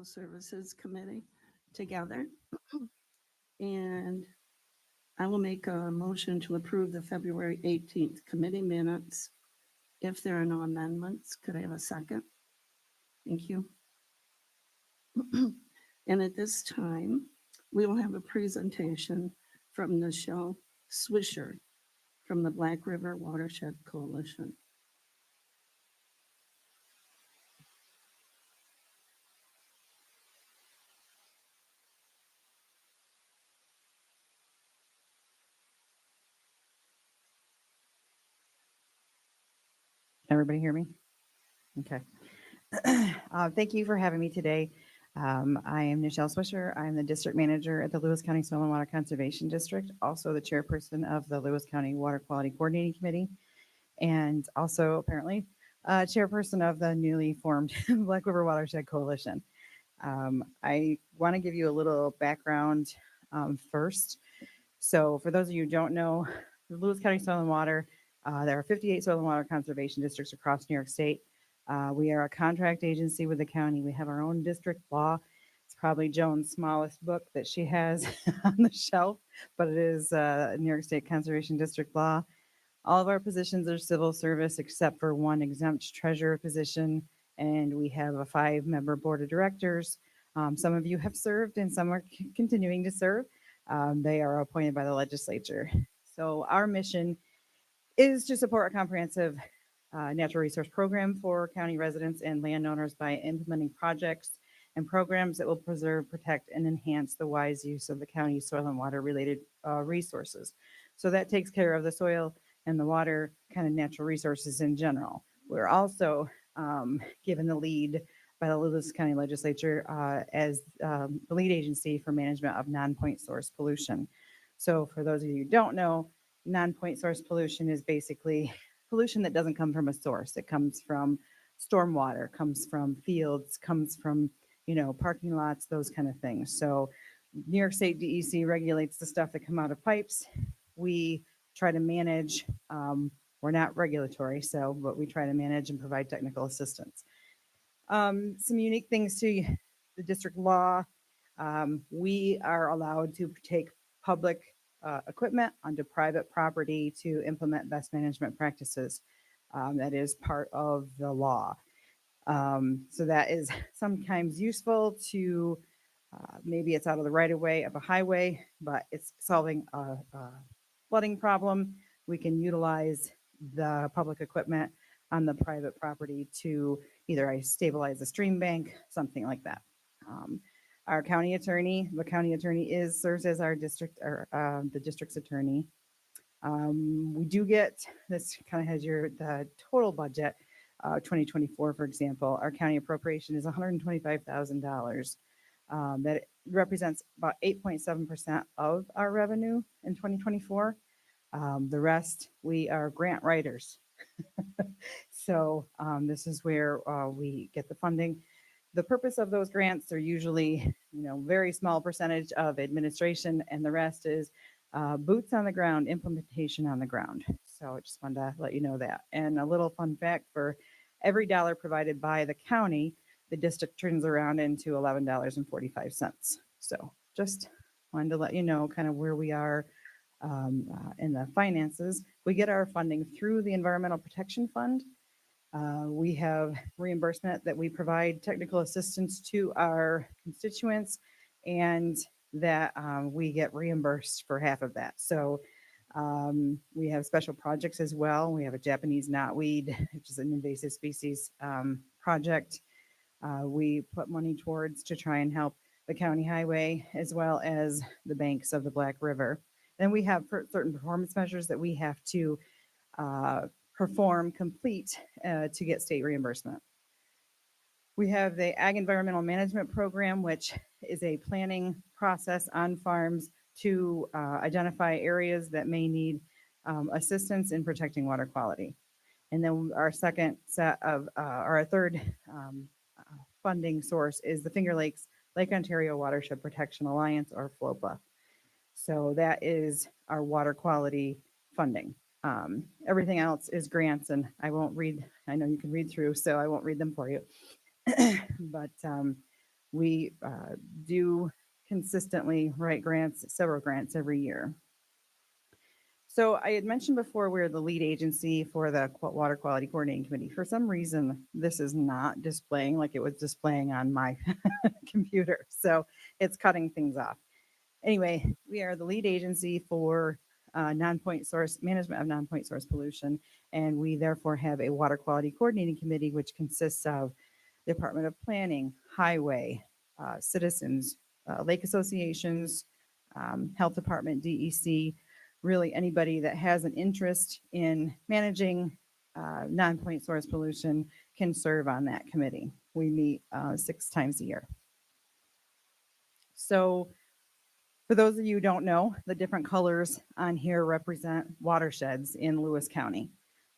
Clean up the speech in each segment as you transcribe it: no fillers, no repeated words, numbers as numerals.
Civil Services Committee together. And I will make a motion to approve the February 18th committee minutes. If there are no amendments, could I have a second? Thank you. And at this time, we will have a presentation from Michelle Swisher from the Black River Watershed Coalition. Everybody hear me? Okay. Thank you for having me today. I am Michelle Swisher. I'm the district manager at the Lewis County Soil and Water Conservation District, also the chairperson of the Lewis County Water Quality Coordinating Committee, and also apparently chairperson of the newly formed Black River Watershed Coalition. I want to give you a little background first. So for those of you who don't know, the Lewis County Soil and Water, there are 58 soil and water conservation districts across New York State. We are a contract agency with the county. We have our own district law. It's probably Joan's smallest book that she has on the shelf, but it is New York State Conservation District law. All of our positions are civil service except for one exempt treasurer position, and we have a 5-member board of directors. Some of you have served and some are continuing to serve. They are appointed by the legislature. So our mission is to support a comprehensive natural resource program for county residents and landowners by implementing projects and programs that will preserve, protect, and enhance the wise use of the county's soil and water related resources. So that takes care of the soil and the water kind of natural resources in general. We're also given the lead by the Lewis County Legislature as the lead agency for management of non-point source pollution. So for those of you who don't know, non-point source pollution is basically pollution that doesn't come from a source. It comes from stormwater, comes from fields, comes from, parking lots, those kind of things. So New York State DEC regulates the stuff that come out of pipes. We try to manage, we're not regulatory, but we try to manage and provide technical assistance. Some unique things to the district law. We are allowed to take public equipment onto private property to implement best management practices. That is part of the law. So that is sometimes useful to, maybe it's out of the right of way of a highway, but it's solving a flooding problem. We can utilize the public equipment on the private property to either stabilize a stream bank, something like that. Our county attorney, the county attorney serves as our district or the district's attorney. We do get, this kind of has the total budget, 2024, for example, our county appropriation is $125,000. That represents about 8.7% of our revenue in 2024. The rest, we are grant writers. So this is where we get the funding. The purpose of those grants are usually, very small percentage of administration, and the rest is boots on the ground, implementation on the ground. So I just wanted to let you know that. And a little fun fact, for every dollar provided by the county, the district turns around into $11.45. So just wanted to let you know kind of where we are in the finances. We get our funding through the Environmental Protection Fund. We have reimbursement that we provide technical assistance to our constituents, and that we get reimbursed for half of that. So we have special projects as well. We have a Japanese knotweed, which is an invasive species project. We put money towards to try and help the county highway as well as the banks of the Black River. Then we have certain performance measures that we have to complete to get state reimbursement. We have the Ag Environmental Management Program, which is a planning process on farms to identify areas that may need assistance in protecting water quality. And then our second set of, or our third funding source is the Finger Lakes Lake Ontario Watershed Protection Alliance, or FLOPA. So that is our water quality funding. Everything else is grants, and I won't read, I know you can read through, so I won't read them for you. But We do consistently write grants, several grants every year. So I had mentioned before we're the lead agency for the Water Quality Coordinating Committee. For some reason, this is not displaying like it was displaying on my computer. So it's cutting things off. Anyway, we are the lead agency for non-point source management of non-point source pollution. And we therefore have a Water Quality Coordinating Committee, which consists of the Department of Planning, Highway, citizens, lake associations, health department, DEC, really anybody that has an interest in managing non-point source pollution can serve on that committee. We meet 6 times a year. So for those of you who don't know, the different colors on here represent watersheds in Lewis County.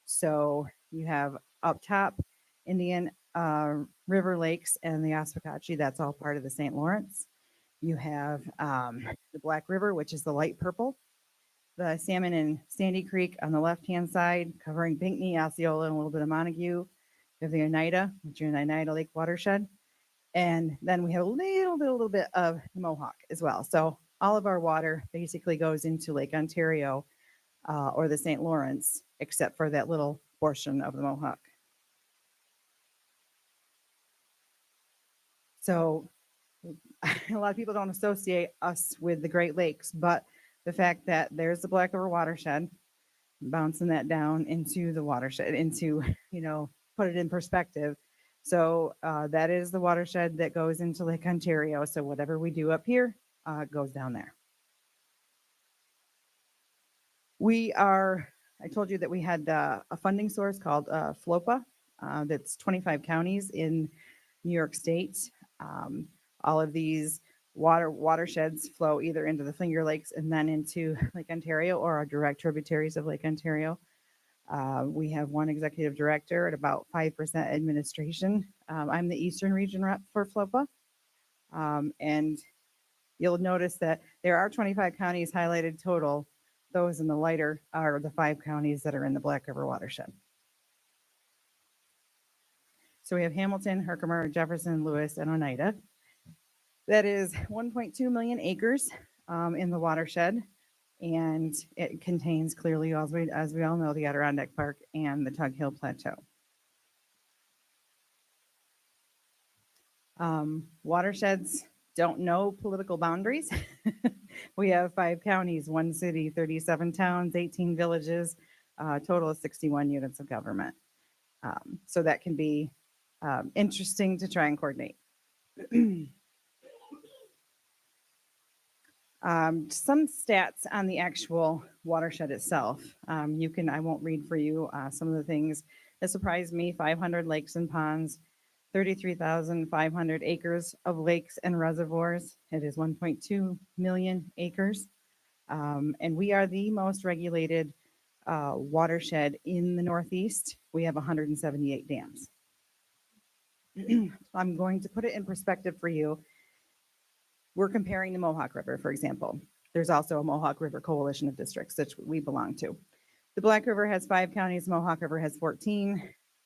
So you have up top Indian River Lakes and the Oswegatchie, that's all part of the St. Lawrence. You have the Black River, which is the light purple. The Salmon and Sandy Creek on the left-hand side, covering Pinckney, Osceola, and a little bit of Montague. You have the Oneida, which is the Oneida Lake Watershed. And then we have a little bit of the Mohawk as well. So all of our water basically goes into Lake Ontario or the St. Lawrence, except for that little portion of the Mohawk. So a lot of people don't associate us with the Great Lakes, but the fact that there's the Black River watershed, bouncing that down into the watershed, into, put it in perspective. So that is the watershed that goes into Lake Ontario. So whatever we do up here goes down there. I told you that we had a funding source called FLOPA that's 25 counties in New York State. All of these watersheds flow either into the Finger Lakes and then into Lake Ontario or are direct tributaries of Lake Ontario. We have one executive director at about 5% administration. I'm the Eastern region rep for FLOPA. And you'll notice that there are 25 counties highlighted total. Those in the lighter are the 5 counties that are in the Black River watershed. So we have Hamilton, Herkimer, Jefferson, Lewis, and Oneida. That is 1.2 million acres in the watershed, and it contains clearly, as we all know, the Adirondack Park and the Tug Hill Plateau. Watersheds don't know political boundaries. We have 5 counties, 1 city, 37 towns, 18 villages, total of 61 units of government. So that can be interesting to try and coordinate. Some stats on the actual watershed itself. I won't read for you some of the things that surprised me. 500 lakes and ponds, 33,500 acres of lakes and reservoirs. It is 1.2 million acres. And we are the most regulated watershed in the Northeast. We have 178 dams. I'm going to put it in perspective for you. We're comparing the Mohawk River, for example. There's also a Mohawk River coalition of districts that we belong to. The Black River has 5 counties, Mohawk River has 14.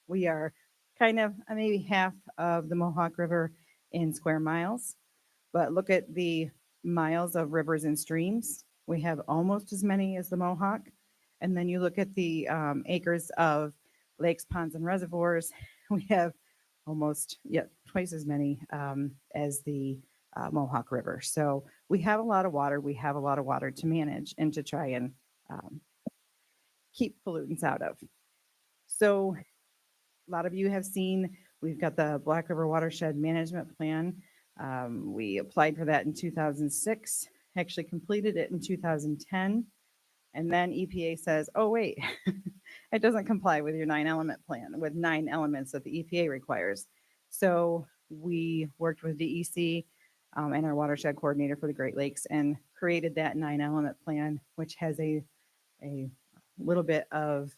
We are kind of maybe half of the Mohawk River in square miles. But look at the miles of rivers and streams. We have almost as many as the Mohawk. And then you look at the acres of lakes, ponds, and reservoirs. We have almost twice as many as the Mohawk River. So we have a lot of water. We have a lot of water to manage and to try and keep pollutants out of. So a lot of you have seen, we've got the Black River Watershed Management Plan. We applied for that in 2006, actually completed it in 2010. And then EPA says, oh, wait, it doesn't comply with your 9-element plan, with 9 elements that the EPA requires. So we worked with DEC and our watershed coordinator for the Great Lakes and created that 9-element plan, which has a little bit of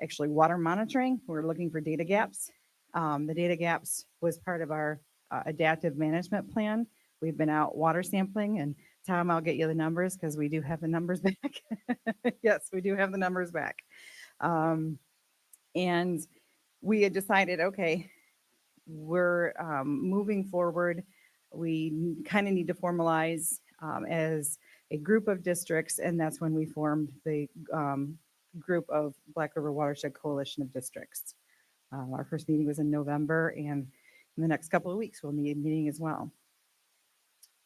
actually water monitoring. We're looking for data gaps. The data gaps was part of our adaptive management plan. We've been out water sampling, and Tom, I'll get you the numbers because we do have the numbers back. Yes, we do have the numbers back. And we had decided, okay, we're moving forward we kind of need to formalize as a group of districts, and that's when we formed the group of Black River Watershed Coalition of Districts. Our first meeting was in November, and in the next couple of weeks, we'll need a meeting as well.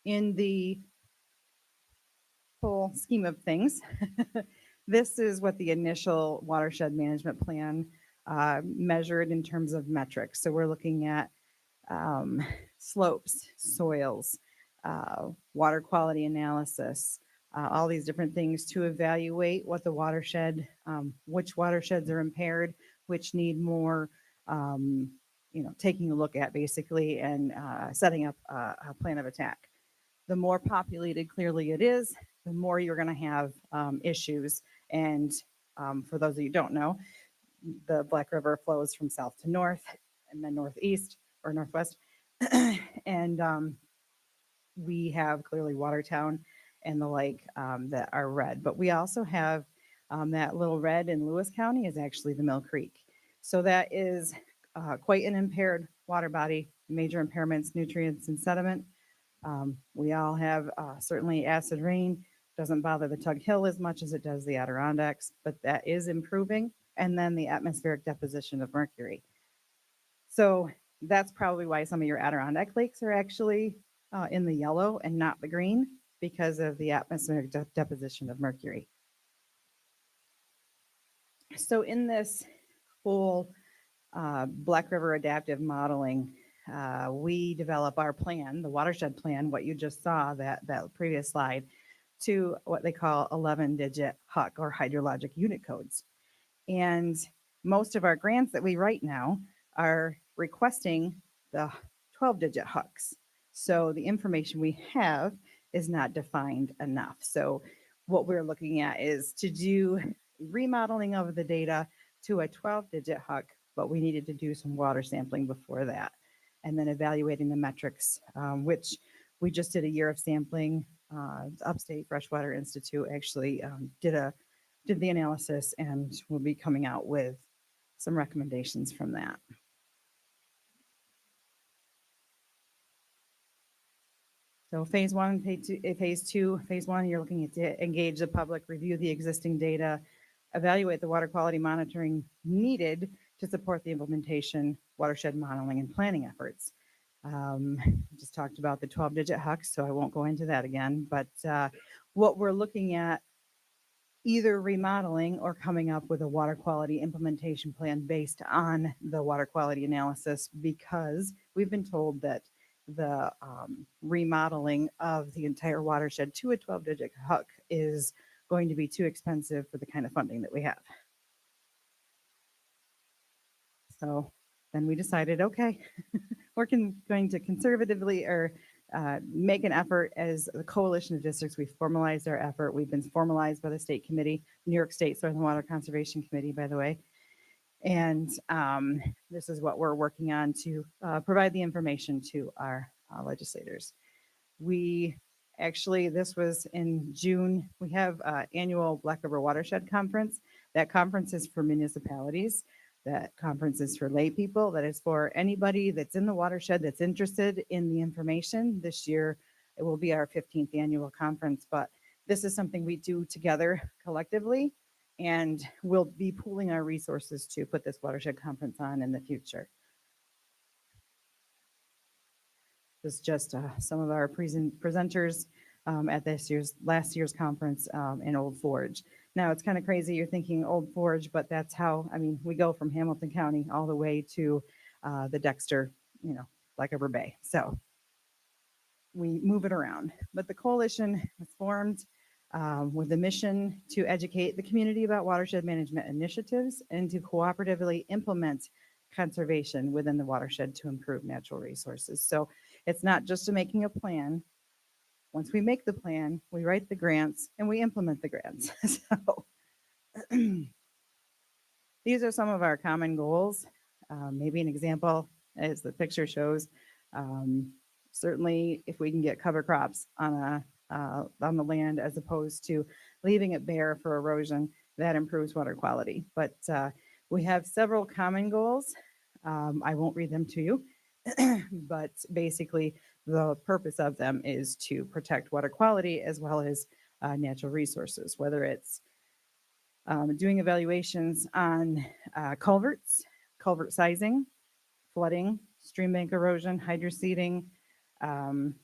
In the whole scheme of things, this is what the initial watershed management plan measured in terms of metrics. So we're looking at slopes, soils, water quality analysis, all these different things to evaluate what the watershed, which watersheds are impaired, which need more, taking a look at basically and setting up a plan of attack. The more populated clearly it is, the more you're going to have issues. And for those of you who don't know, the Black River flows from south to north and then northeast or northwest. And we have clearly Watertown and the lake that are red. But we also have that little red in Lewis County is actually the Mill Creek. So that is quite an impaired water body, major impairments, nutrients, and sediment. We all have certainly acid rain. Doesn't bother the Tug Hill as much as it does the Adirondacks, but that is improving. And then the atmospheric deposition of mercury. So that's probably why some of your Adirondack lakes are actually in the yellow and not the green, because of the atmospheric deposition of mercury. So in this whole Black River adaptive modeling, we develop our plan, the watershed plan, what you just saw, that previous slide, to what they call 11-digit HUC or hydrologic unit codes. And most of our grants that we write now are requesting the 12-digit HUCs. So the information we have is not defined enough. So what we're looking at is to do remodeling of the data to a 12-digit HUC, but we needed to do some water sampling before that. And then evaluating the metrics, which we just did a year of sampling. Upstate Freshwater Institute actually did the analysis, and we'll be coming out with some recommendations from that. So phase one, phase two, phase one, you're looking at to engage the public, review the existing data, evaluate the water quality monitoring needed to support the implementation, watershed modeling, and planning efforts. Just talked about the 12-digit HUCs, so I won't go into that again. But what we're looking at, either remodeling or coming up with a water quality implementation plan based on the water quality analysis, because we've been told that the remodeling of the entire watershed to a 12-digit HUC is going to be too expensive for the kind of funding that we have. So then we decided, okay, we're going to conservatively or make an effort as the coalition of districts. We formalized our effort. We've been formalized by the state committee, New York State Soil and Water Conservation Committee, by the way. And this is what we're working on to provide the information to our legislators. We actually, this was in June. We have annual Black River Watershed Conference. That conference is for municipalities. That conference is for lay people. That is for anybody that's in the watershed that's interested in the information. This year, it will be our 15th annual conference, but this is something we do together collectively, and we'll be pooling our resources to put this watershed conference on in the future. This is just some of our presenters at last year's conference in Old Forge. Now it's kind of crazy. You're thinking Old Forge, but that's how, I mean, we go from Hamilton County all the way to the Dexter, Black River Bay. So we move it around. But the coalition was formed with a mission to educate the community about watershed management initiatives and to cooperatively implement conservation within the watershed to improve natural resources. So it's not just making a plan. Once we make the plan, we write the grants and we implement the grants. So these are some of our common goals. Maybe an example, as the picture shows, certainly if we can get cover crops on the land as opposed to leaving it bare for erosion, that improves water quality. But we have several common goals. I won't read them to you, but basically the purpose of them is to protect water quality as well as natural resources, whether it's doing evaluations on culverts, culvert sizing, flooding, stream bank erosion, hydroseeding, um,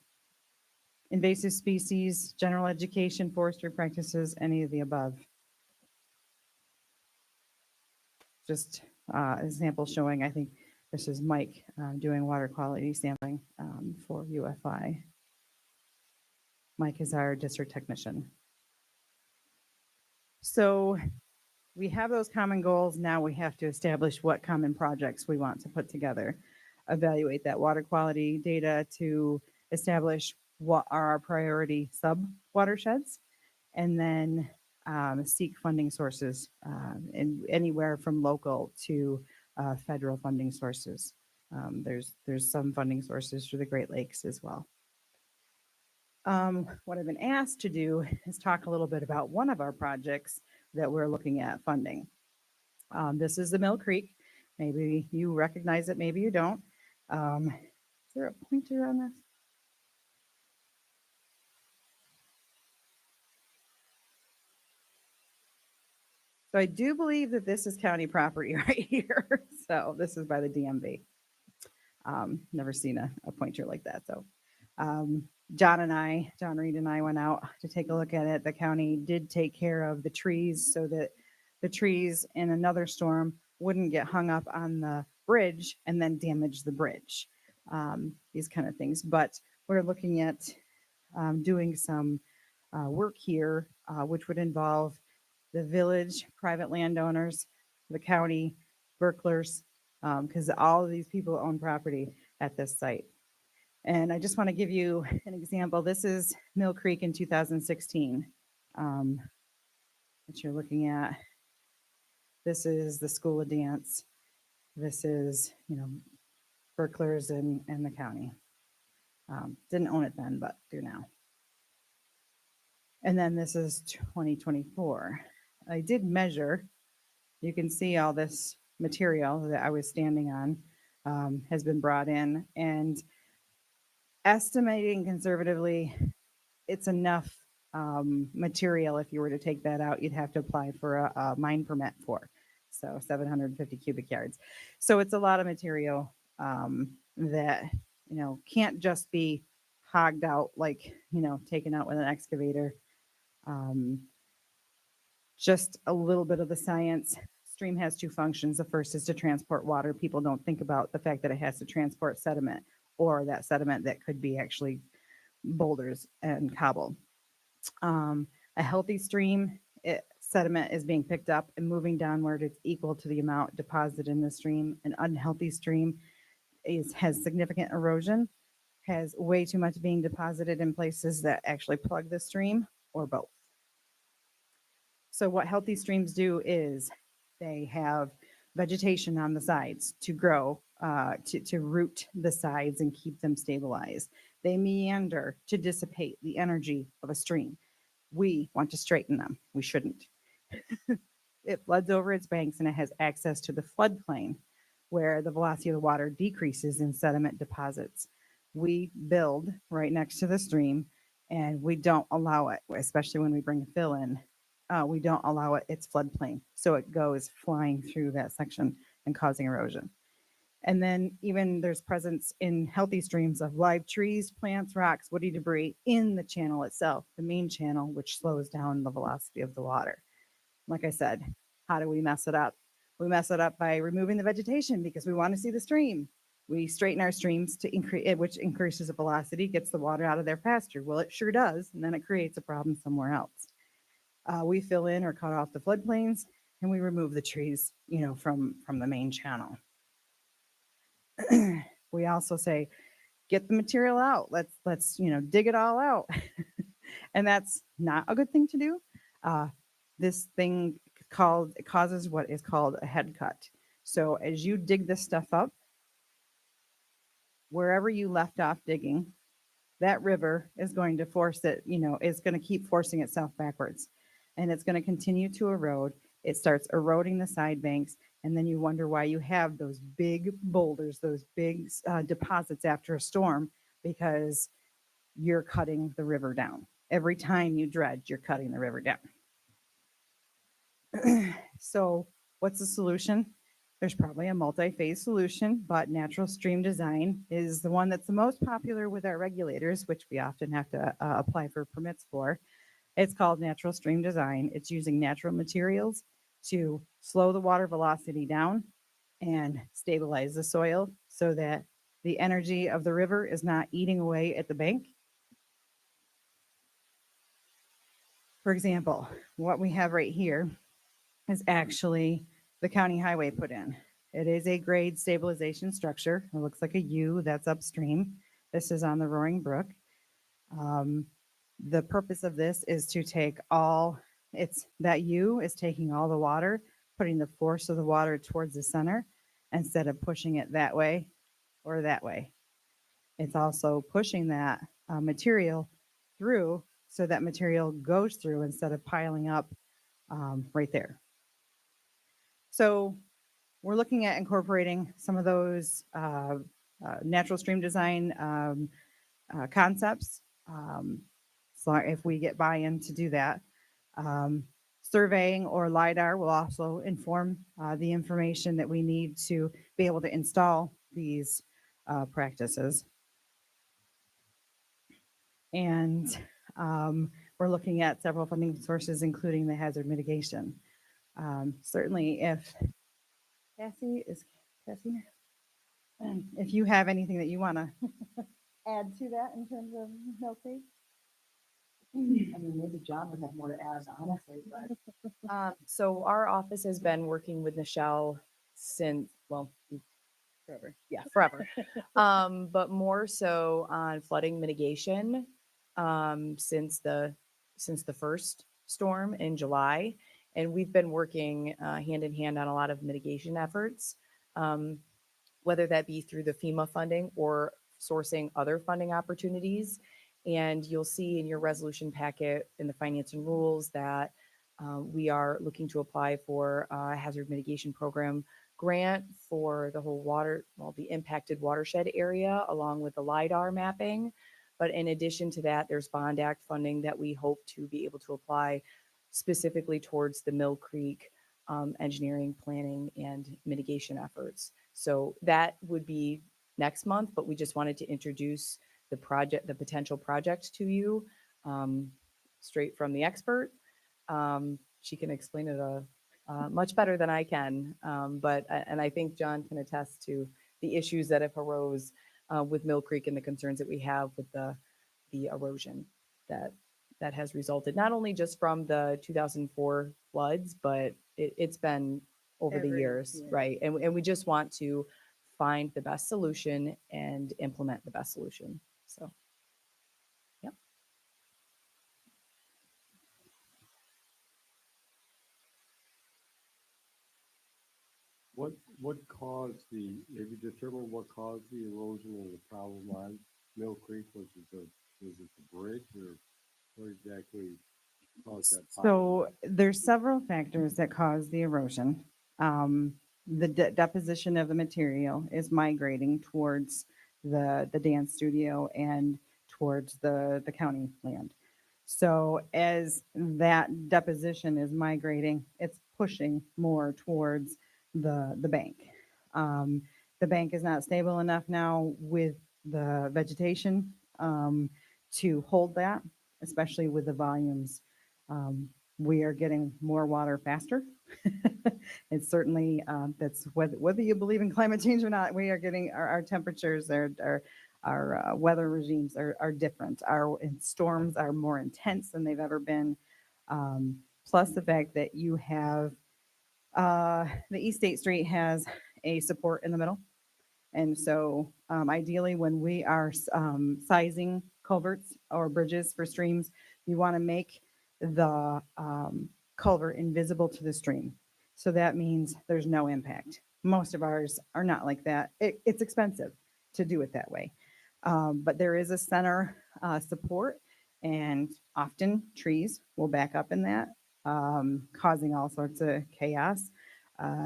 invasive species, general education, forestry practices, any of the above. Just example showing, I think this is Mike doing water quality sampling for UFI. Mike is our district technician. So we have those common goals. Now we have to establish what common projects we want to put together, evaluate that water quality data to establish what are our priority sub watersheds, and then seek funding sources in anywhere from local to federal funding sources. There's some funding sources for the Great Lakes as well. What I've been asked to do is talk a little bit about one of our projects that we're looking at funding. This is the Mill Creek. Maybe you recognize it, maybe you don't. Is there a pointer on this? So I do believe that this is county property right here. So this is by the DMV. Never seen a pointer like that. So John Reed and I went out to take a look at it. The county did take care of the trees so that the trees in another storm wouldn't get hung up on the bridge and then damage the bridge. These kind of things. But we're looking at doing some work here, which would involve the village, private landowners, the county, Berklers, because all of these people own property at this site. And I just want to give you an example. This is Mill Creek in 2016 that you're looking at. This is the School of Dance. This is, Berklers and the county. Didn't own it then, but do now. And then this is 2024. I did measure. You can see all this material that I was standing on has been brought in, and estimating conservatively, it's enough material. If you were to take that out, you'd have to apply for a mine permit for, so 750 cubic yards. So it's a lot of material that, can't just be hogged out, like, taken out with an excavator. Just a little bit of the science. Stream has two functions. The first is to transport water. People don't think about the fact that it has to transport sediment, or that sediment that could be actually boulders and cobble. A healthy stream, sediment is being picked up and moving downward. It's equal to the amount deposited in the stream. An unhealthy stream has significant erosion, has way too much being deposited in places that actually plug the stream, or both. So what healthy streams do is they have vegetation on the sides to grow, to root the sides and keep them stabilized. They meander to dissipate the energy of a stream. We want to straighten them. We shouldn't. It floods over its banks and it has access to the floodplain where the velocity of the water decreases in sediment deposits. We build right next to the stream and we don't allow it, especially when we bring a fill in. We don't allow it its floodplain. So it goes flying through that section and causing erosion. And then even there's presence in healthy streams of live trees, plants, rocks, woody debris in the channel itself, the main channel, which slows down the velocity of the water. Like I said, how do we mess it up? We mess it up by removing the vegetation because we want to see the stream. We straighten our streams to increase, which increases the velocity, gets the water out of their pasture. Well, it sure does. And then it creates a problem somewhere else. We fill in or cut off the floodplains and we remove the trees, from the main channel. We also say, get the material out. Let's dig it all out. And that's not a good thing to do. This thing causes what is called a head cut. So as you dig this stuff up, wherever you left off digging, that river is going to force it, it's going to keep forcing itself backwards. And it's going to continue to erode. It starts eroding the side banks. And then you wonder why you have those big boulders, those big deposits after a storm. because you're cutting the river down. Every time you dredge, you're cutting the river down. So what's the solution? There's probably a multi-phase solution, but natural stream design is the one that's the most popular with our regulators, which we often have to apply for permits for. It's called natural stream design. It's using natural materials to slow the water velocity down and stabilize the soil so that the energy of the river is not eating away at the bank. For example, what we have right here is actually the county highway put in. It is a grade stabilization structure. It looks like a U that's upstream. This is on the Roaring Brook. The purpose of this is to take that U is taking all the water, putting the force of the water towards the center instead of pushing it that way or that way. It's also pushing that material through so that material goes through instead of piling up right there. So we're looking at incorporating some of those natural stream design concepts. So if we get buy-in to do that, surveying or LiDAR will also inform the information that we need to be able to install these practices. And we're looking at several funding sources, including the hazard mitigation. Certainly if Cassie, if you have anything that you want to add to that in terms of Medicaid? I mean, maybe John would have more to add, honestly, but. So our office has been working with Michelle since, well, Forever. yeah, forever. But more so on flooding mitigation, since the first storm in July. And we've been working, hand in hand on a lot of mitigation efforts, whether that be through the FEMA funding or sourcing other funding opportunities. And you'll see in your resolution packet in the finance and rules that we are looking to apply for a hazard mitigation program grant for the whole the impacted watershed area, along with the LiDAR mapping. But in addition to that, there's Bond Act funding that we hope to be able to apply specifically towards the Mill Creek engineering, planning, and mitigation efforts. So that would be next month, but we just wanted to introduce the potential project to you, straight from the expert. She can explain it much better than I can, and I think John can attest to the issues that have arose with Mill Creek and the concerns that we have with the erosion that has resulted not only just from the 2004 floods, but it's been over the years, right? And we just want to find the best solution and implement the best solution. So, yep. What caused have you determined what caused the erosion and the problem on Mill Creek? Was it the bridge, or what exactly caused that problem? So there's several factors that cause the erosion. The deposition of the material is migrating towards the dance studio and towards the county land. So as that deposition is migrating, it's pushing more towards the bank. The bank is not stable enough now with the vegetation to hold that, especially with the volumes. We are getting more water faster. It's certainly, that's whether you believe in climate change or not, we are getting our temperatures, our weather regimes are different. Our storms are more intense than they've ever been. Plus the fact that you have, the East State Street has a support in the middle. And so ideally when we are sizing culverts or bridges for streams, you want to make the culvert invisible to the stream. So that means there's no impact. Most of ours are not like that. It's expensive to do it that way. But there is a center support, and often trees will back up in that, causing all sorts of chaos.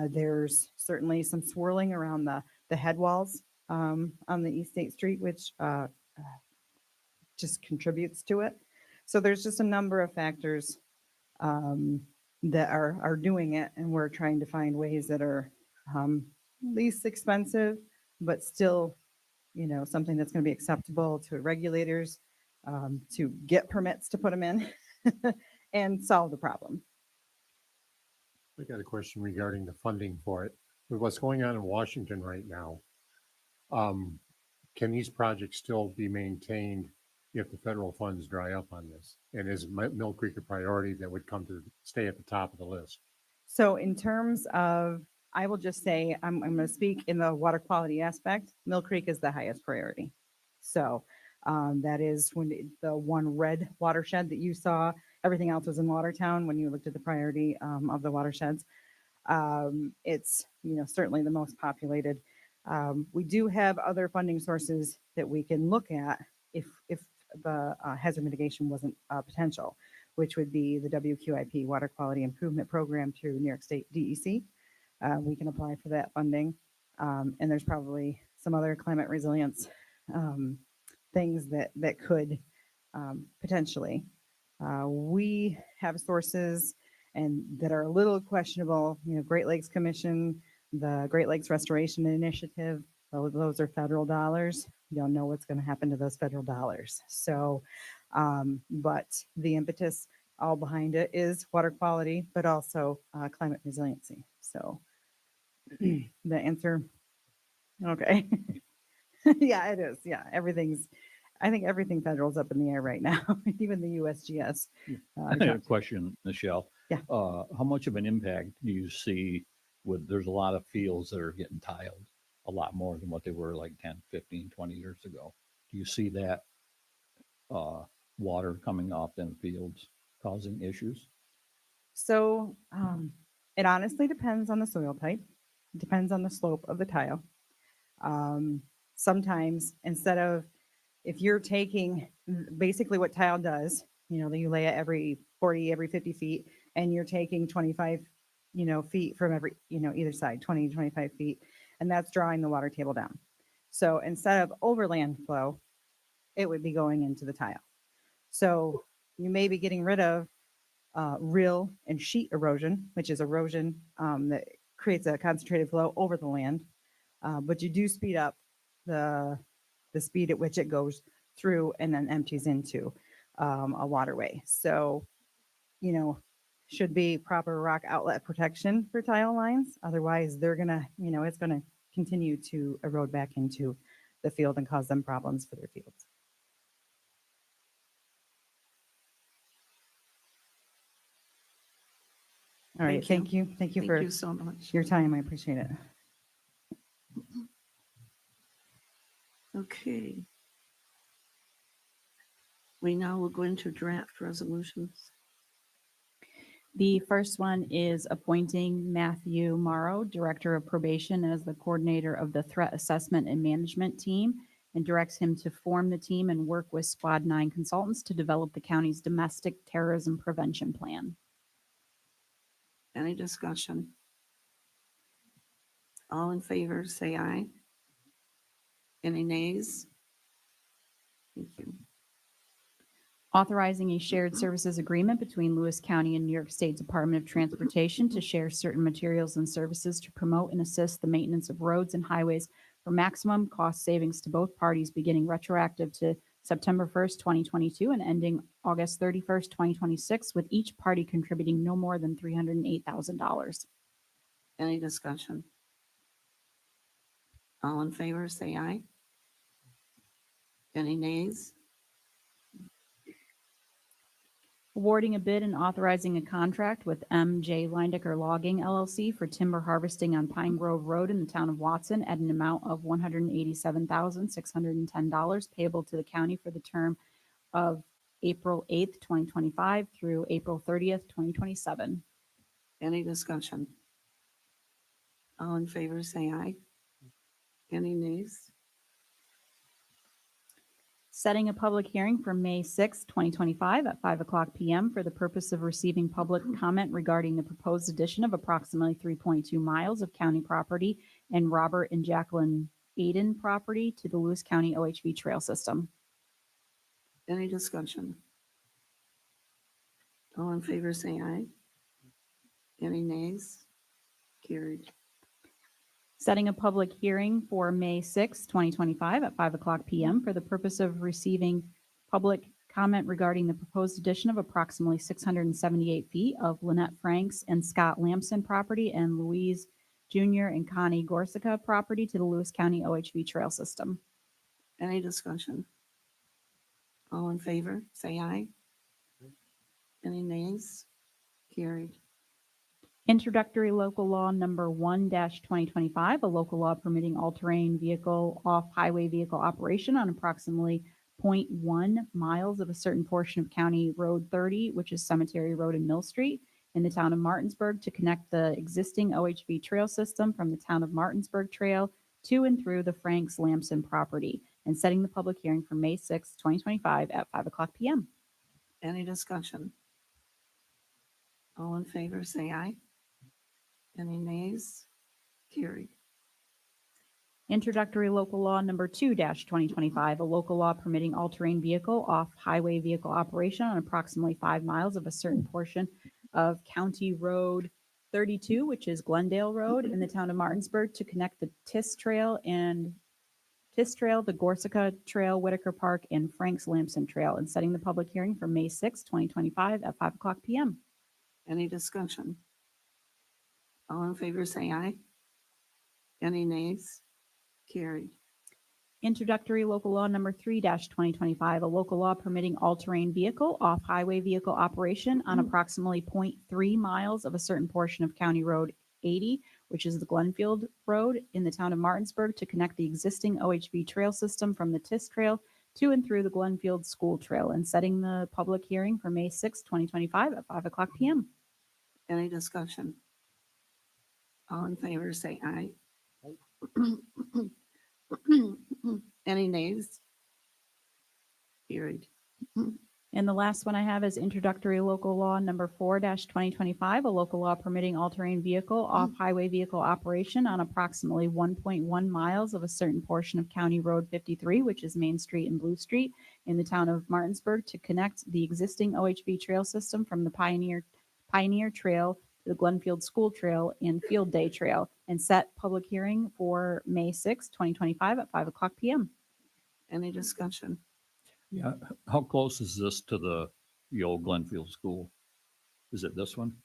There's certainly some swirling around the head walls on the East State Street, which just contributes to it. So there's just a number of factors that are doing it, and we're trying to find ways that are least expensive, but still, something that's going to be acceptable to regulators, to get permits to put them in and solve the problem. I got a question regarding the funding for it. With what's going on in Washington right now, can these projects still be maintained if the federal funds dry up on this? And is Mill Creek a priority that would come to stay at the top of the list? So in terms of, I will just say, I'm going to speak in the water quality aspect. Mill Creek is the highest priority. So that is the one red watershed that you saw. Everything else was in Watertown when you looked at the priority of the watersheds. It's, certainly the most populated. We do have other funding sources that we can look at if the hazard mitigation wasn't potential, which would be the WQIP Water Quality Improvement Program through New York State DEC. We can apply for that funding. And there's probably some other climate resilience things that could potentially. We have sources and that are a little questionable, Great Lakes Commission, the Great Lakes Restoration Initiative, those are federal dollars. You don't know what's going to happen to those federal dollars. So, but the impetus all behind it is water quality, but also climate resiliency. So the answer, okay. Yeah, it is. Yeah, I think everything federal is up in the air right now, even the USGS. I have a question, Michelle. Yeah. How much of an impact do you see there's a lot of fields that are getting tiled a lot more than what they were like 10, 15, 20 years ago. Do you see that water coming off them fields causing issues? So it honestly depends on the soil type. It depends on the slope of the tile. Sometimes if you're taking basically what tile does, you lay it every 40, every 50 feet, and you're taking 25, feet from every, either side, 20, 25 feet, and that's drawing the water table down. So instead of overland flow, it would be going into the tile. So you may be getting rid of rill and sheet erosion, which is erosion that creates a concentrated flow over the land, but you do speed up the speed at which it goes through and then empties into a waterway. So, should be proper rock outlet protection for tile lines. Otherwise, they're going to, it's going to continue to erode back into the field and cause them problems for their fields. All right. Thank you. Thank you Thank for you so much. your time. I appreciate it. Okay. We now will go into draft resolutions. The first one is appointing Matthew Morrow, Director of Probation, as the coordinator of the Threat Assessment and Management Team, and directs him to form the team and work with Squad 9 consultants to develop the county's domestic terrorism prevention plan. Any discussion? All in favor, say aye. Any nays? Thank you. Authorizing a shared services agreement between Lewis County and New York State Department of Transportation to share certain materials and services to promote and assist the maintenance of roads and highways for maximum cost savings to both parties, beginning retroactive to September 1st, 2022 and ending August 31st, 2026, with each party contributing no more than $308,000. Any discussion? All in favor, say aye. Any nays? Awarding a bid and authorizing a contract with M.J. Leindecker Logging LLC for timber harvesting on Pine Grove Road in the town of Watson at an amount of $187,610 payable to the county for the term of April 8th, 2025 through April 30th, 2027. Any discussion? All in favor, say aye. Any nays? Setting a public hearing for May 6, 2025 at 5:00 p.m. for the purpose of receiving public comment regarding the proposed addition of approximately 3.2 miles of county property and Robert and Jacqueline Aiden property to the Lewis County OHV trail system. Any discussion? All in favor, say aye. Any nays? Carried. Setting a public hearing for May 6, 2025 at 5:00 PM for the purpose of receiving public comment regarding the proposed addition of approximately 678 feet of Lynette Franks and Scott Lamson property and Louise Jr. and Connie Gorsica property to the Lewis County OHV Trail System. Any discussion? All in favor, say aye. Any nays? Carried. Introductory local law number 1-2025, a local law permitting all-terrain vehicle off-highway vehicle operation on approximately 0.1 miles of a certain portion of County Road 30, which is Cemetery Road and Mill Street, in the town of Martinsburg to connect the existing OHV trail system from the town of Martinsburg Trail to and through the Franks Lamson property, and setting the public hearing for May 6, 2025 at 5:00 PM. Any discussion? All in favor, say aye. Any nays? Carried. Introductory local law number 2-2025, a local law permitting all-terrain vehicle off-highway vehicle operation on approximately 5 miles of a certain portion of County Road 32, which is Glendale Road in the town of Martinsburg to connect the TIS Trail, the Gorsica Trail, Whitaker Park, and Franks Lamson Trail, and setting the public hearing for May 6, 2025 at 5:00 PM. Any discussion? All in favor, say aye. Any nays? Carried. Introductory local law number 3-2025, a local law permitting all-terrain vehicle off-highway vehicle operation on approximately 0.3 miles of a certain portion of County Road 80, which is the Glenfield Road in the town of Martinsburg to connect the existing OHV trail system from the TIS Trail to and through the Glenfield School Trail, and setting the public hearing for May 6, 2025 at 5:00 PM. Any discussion? All in favor, say aye. Any nays? Carried. And the last one I have is introductory local law number 4-2025, a local law permitting all-terrain vehicle off-highway vehicle operation on approximately 1.1 miles of a certain portion of County Road 53, which is Main Street and Blue Street in the town of Martinsburg to connect the existing OHV trail system from the Pioneer Trail to the Glenfield School Trail and Field Day Trail, and set public hearing for May 6, 2025 at 5:00 PM. Any discussion? Yeah, how close is this to the old Glenfield School? Is it this one?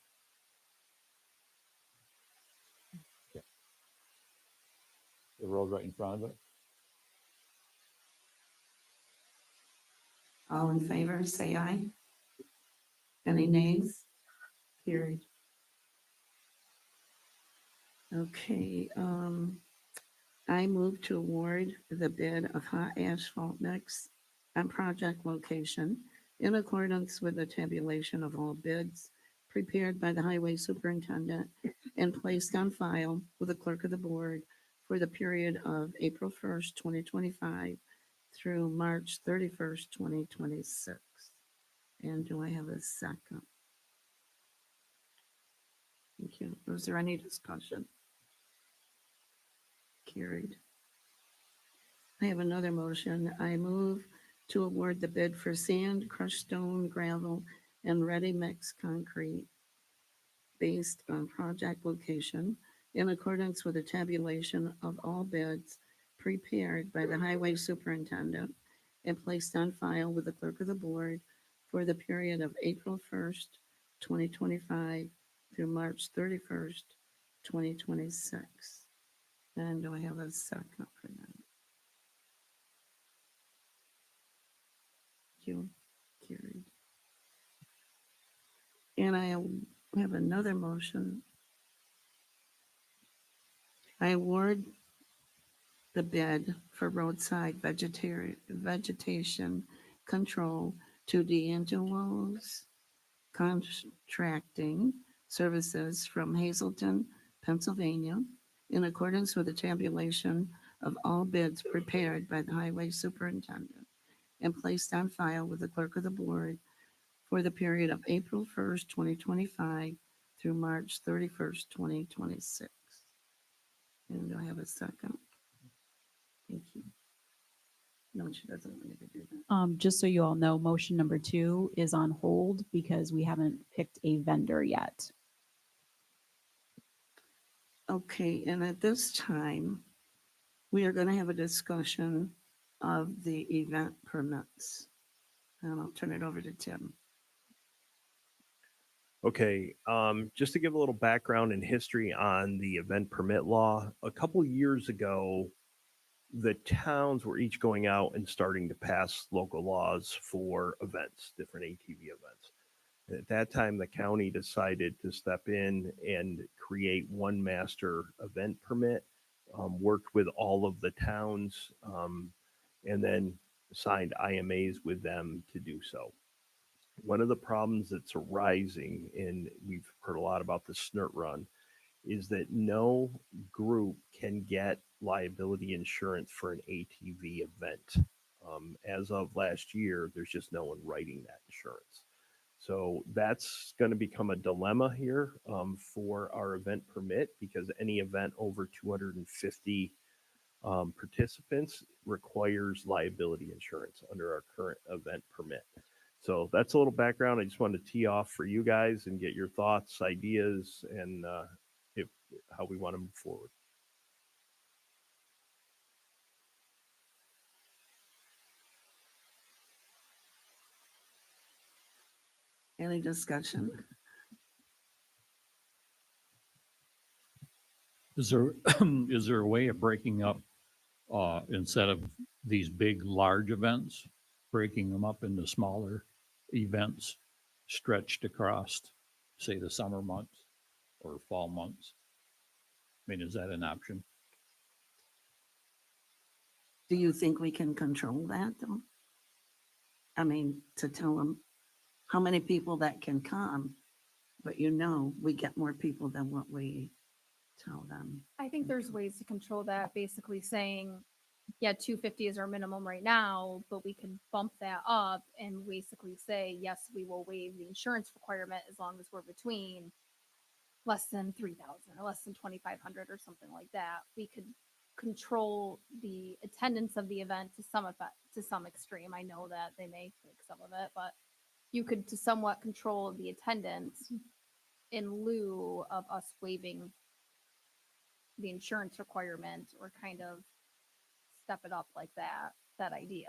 The road right in front of it? All in favor, say aye. Any nays? Carried. Okay, I move to award the bid of hot asphalt mix and project location in accordance with the tabulation of all bids prepared by the highway superintendent and placed on file with the clerk of the board for the period of April 1st, 2025 through March 31st, 2026. And do I have a second? Thank you. Was there any discussion? Carried. I have another motion. I move to award the bid for sand, crushed stone, gravel, and ready mix concrete based on project location in accordance with the tabulation of all bids prepared by the highway superintendent and placed on file with the clerk of the board for the period of April 1st, 2025 through March 31st, 2026. And do I have a second for that? You carried. And I have another motion. I award the bid for roadside vegetation control to D'Angelo's Contracting Services from Hazelton, Pennsylvania, in accordance with the tabulation of all bids prepared by the highway superintendent and placed on file with the clerk of the board for the period of April 1st, 2025 through March 31st, 2026. And do I have a second? Thank you. No, she doesn't want me to do that. Just so you all know, motion number 2 is on hold because we haven't picked a vendor yet. Okay, and at this time, we are going to have a discussion of the event permits. And I'll turn it over to Tim. Okay, just to give a little background and history on the event permit law, a couple years ago, the towns were each going out and starting to pass local laws for events, different ATV events. At that time, the county decided to step in and create one master event permit, worked with all of the towns, and then signed IMAs with them to do so. One of the problems that's arising, and we've heard a lot about the SNRT run, is that no group can get liability insurance for an ATV event. As of last year, there's just no one writing that insurance. So that's going to become a dilemma here for our event permit, because any event over 250 participants requires liability insurance under our current event permit. So that's a little background. I just wanted to tee off for you guys and get your thoughts, ideas, and how we want to move forward. Any discussion? Is there, is there a way of breaking up, instead of these big, large events, breaking them up into smaller events stretched across, say, the summer months or fall months? I mean, is that an option? Do you think we can control that though? I mean, to tell them how many people that can come, but we get more people than what we tell them. I think there's ways to control that, basically saying, yeah, 250 is our minimum right now, but we can bump that up and basically say, yes, we will waive the insurance requirement as long as we're between less than 3,000 or less than 2,500 or something like that. We could control the attendance of the event to some extreme. I know that they may take some of it, but you could to somewhat control the attendance in lieu of us waiving the insurance requirement, or kind of step it up like that idea.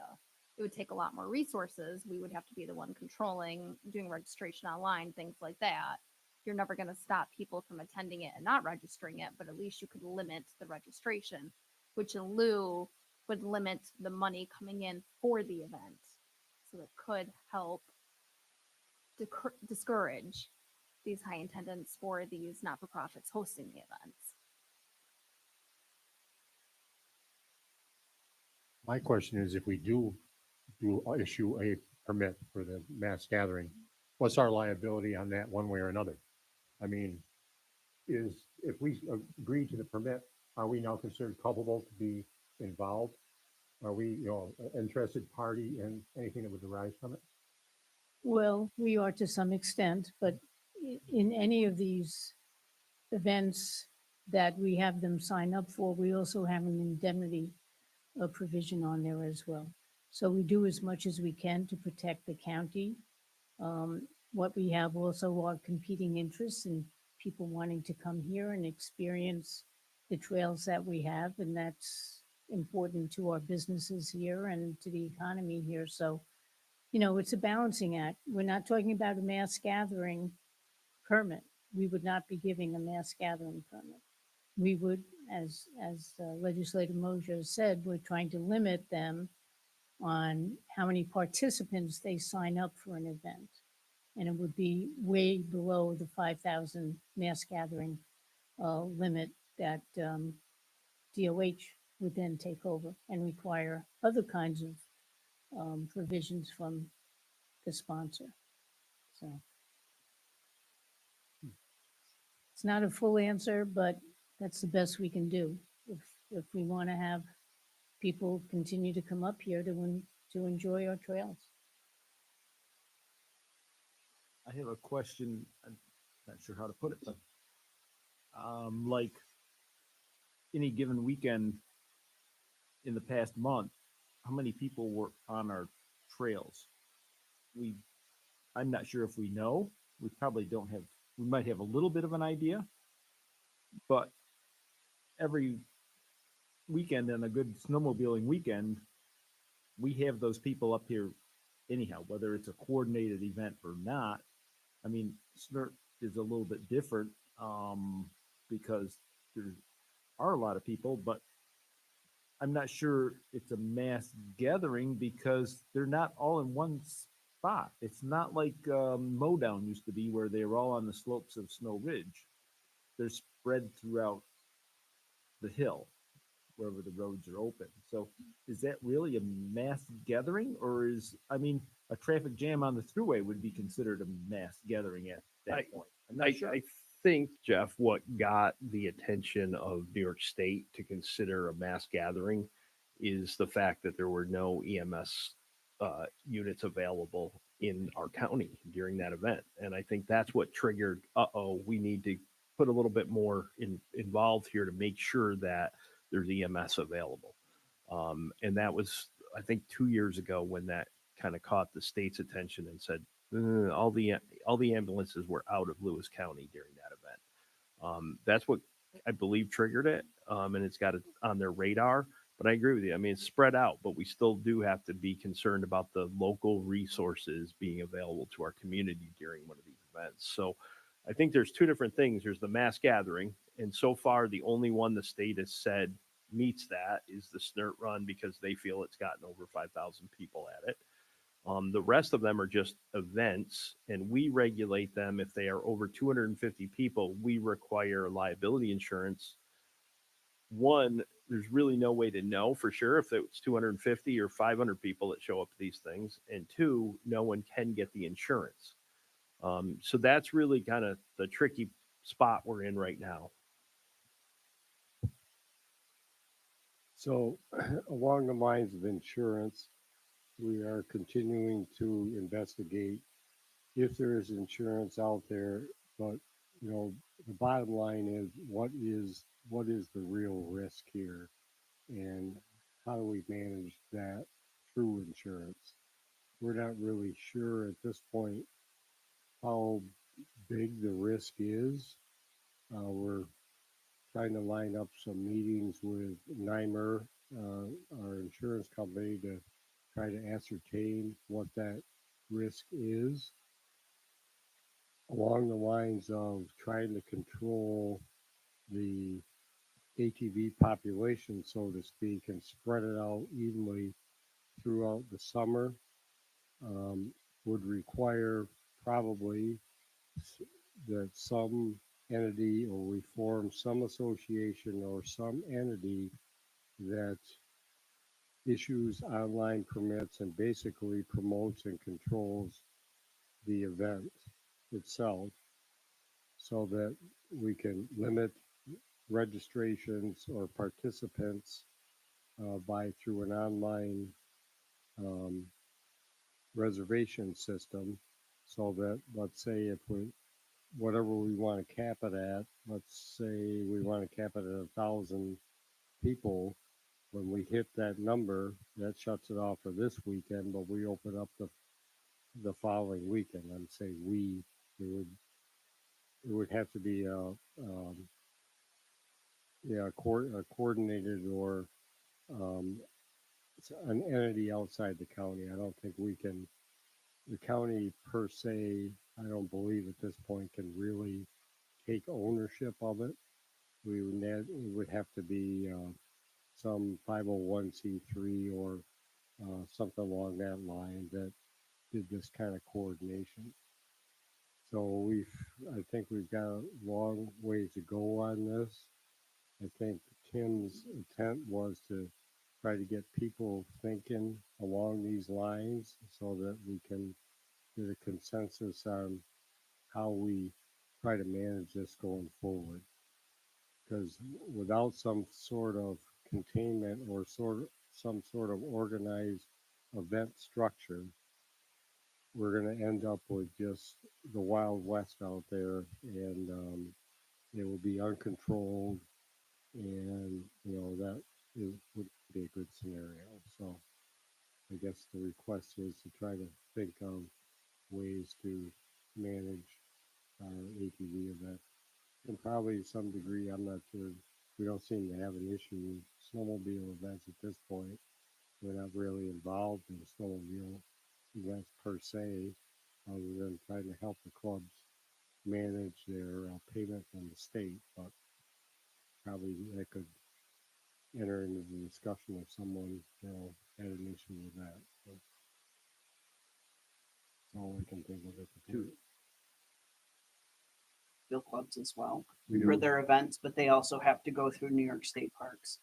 It would take a lot more resources. We would have to be the one controlling, doing registration online, things like that. You're never going to stop people from attending it and not registering it, but at least you could limit the registration, which in lieu would limit the money coming in for the event. So it could help discourage these high attendance for these not-for-profits hosting the events. My question is, if we do issue a permit for the mass gathering, what's our liability on that one way or another? I mean, if we agree to the permit, are we now considered culpable to be involved? Are we, an interested party in anything that would arise from it? Well, we are to some extent, but in any of these events that we have them sign up for, we also have an indemnity provision on there as well. So we do as much as we can to protect the county. What we have also are competing interests and people wanting to come here and experience the trails that we have, and that's important to our businesses here and to the economy here. So, it's a balancing act. We're not talking about a mass gathering permit. We would not be giving a mass gathering permit. We would, as Legislator Mosier said, we're trying to limit them on how many participants they sign up for an event. And it would be way below the 5,000 mass gathering limit that DOH would then take over and require other kinds of provisions from the sponsor. So it's not a full answer, but that's the best we can do if we want to have people continue to come up here to enjoy our trails. I have a question. I'm not sure how to put it, but like any given weekend in the past month, how many people were on our trails. I'm not sure if we know. We probably don't have. We might have a little bit of an idea, but every weekend and a good snowmobiling weekend, we have those people up here anyhow, whether it's a coordinated event or not. I mean, SNRT is a little bit different because there are a lot of people, but I'm not sure it's a mass gathering because they're not all in one spot. It's not like Mowdown used to be where they were all on the slopes of Snow Ridge. They're spread throughout the hill wherever the roads are open. So is that really a mass gathering, or I mean, a traffic jam on the thruway would be considered a mass gathering at that point? I'm not sure. I think, Jeff, what got the attention of New York State to consider a mass gathering is the fact that there were no EMS units available in our county during that event. And I think that's what triggered, we need to put a little bit more involved here to make sure that there's EMS available. And that was, I think, 2 years ago when that kind of caught the state's attention and said, all the ambulances were out of Lewis County during that event. That's what I believe triggered it, and it's got it on their radar. But I agree with you. I mean, it's spread out, but we still do have to be concerned about the local resources being available to our community during one of these events. So I think there's two different things. There's the mass gathering, and so far the only one the state has said meets that is the SNRT run because they feel it's gotten over 5,000 people at it. The rest of them are just events, and we regulate them. If they are over 250 people, we require liability insurance. One, there's really no way to know for sure if it's 250 or 500 people that show up to these things. And two, no one can get the insurance. So that's really kind of the tricky spot we're in right now. So along the lines of insurance, we are continuing to investigate if there is insurance out there, but the bottom line is what is the real risk here, and how do we manage that through insurance? We're not really sure at this point how big the risk is. We're trying to line up some meetings with NYMER, our insurance company, to try to ascertain what that risk is, along the lines of trying to control the ATV population, so to speak, and spread it out evenly throughout the summer. Would require probably that some entity, or we form some association or some entity that issues online permits and basically promotes and controls the event itself, so that we can limit registrations or participants by through an online reservation system, so that, let's say, if we, whatever we want to cap it at, let's say we want to cap it at 1,000 people, when we hit that number, that shuts it off for this weekend, but we open up the following weekend. I'm saying it would have to be a coordinated, or an entity outside the county. I don't think the county per se, I don't believe at this point can really take ownership of it. It would have to be some 501c3 or something along that line that did this kind of coordination. So I think we've got a long ways to go on this. I think Tim's intent was to try to get people thinking along these lines, so that we can get a consensus on how we try to manage this going forward. Because without some sort of containment, or some sort of organized event structure, we're going to end up with just the Wild West out there, and it will be uncontrolled, and that would be a good scenario. So the request is to try to think of ways to manage our ATV event. And probably to some degree, I'm not sure, we don't seem to have an issue with snowmobile events at this point. We're not really involved in snowmobile events per se, other than trying to help the clubs manage their payment from the state, but probably that could enter into the discussion if someone, had an issue with that. So that's all I can think of at the moment. Bill clubs as well We for do. their events, but they also have to go through New York State parks.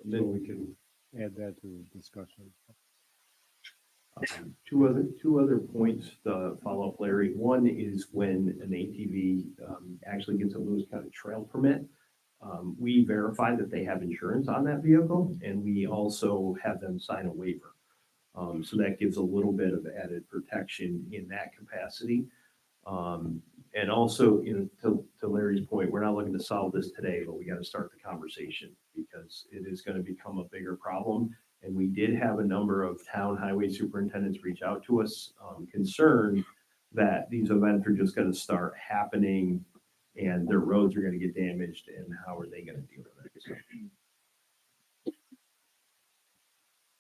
And then we can Add that to the discussion. Two other points to follow up, Larry. One is when an ATV actually gets a Lewis County trail permit, we verify that they have insurance on that vehicle, and we also have them sign a waiver. So that gives a little bit of added protection in that capacity. And also, to Larry's point, we're not looking to solve this today, but we got to start the conversation because it is going to become a bigger problem. And we did have a number of town highway superintendents reach out to us, concerned that these events are just going to start happening and their roads are going to get damaged, and how are they going to deal with it?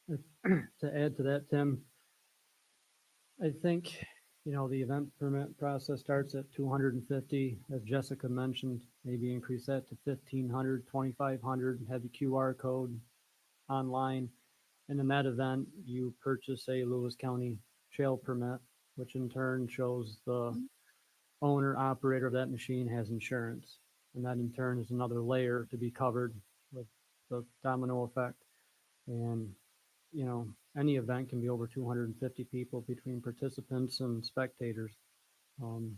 So, To add to that, Tim, I think, the event permit process starts at 250, as Jessica mentioned, maybe increase that to 1,500, 2,500, have the QR code online. And in that event, you purchase a Lewis County trail permit, which in turn shows the owner, operator of that machine has insurance. And that in turn is another layer to be covered with the domino effect. And, any event can be over 250 people between participants and spectators. And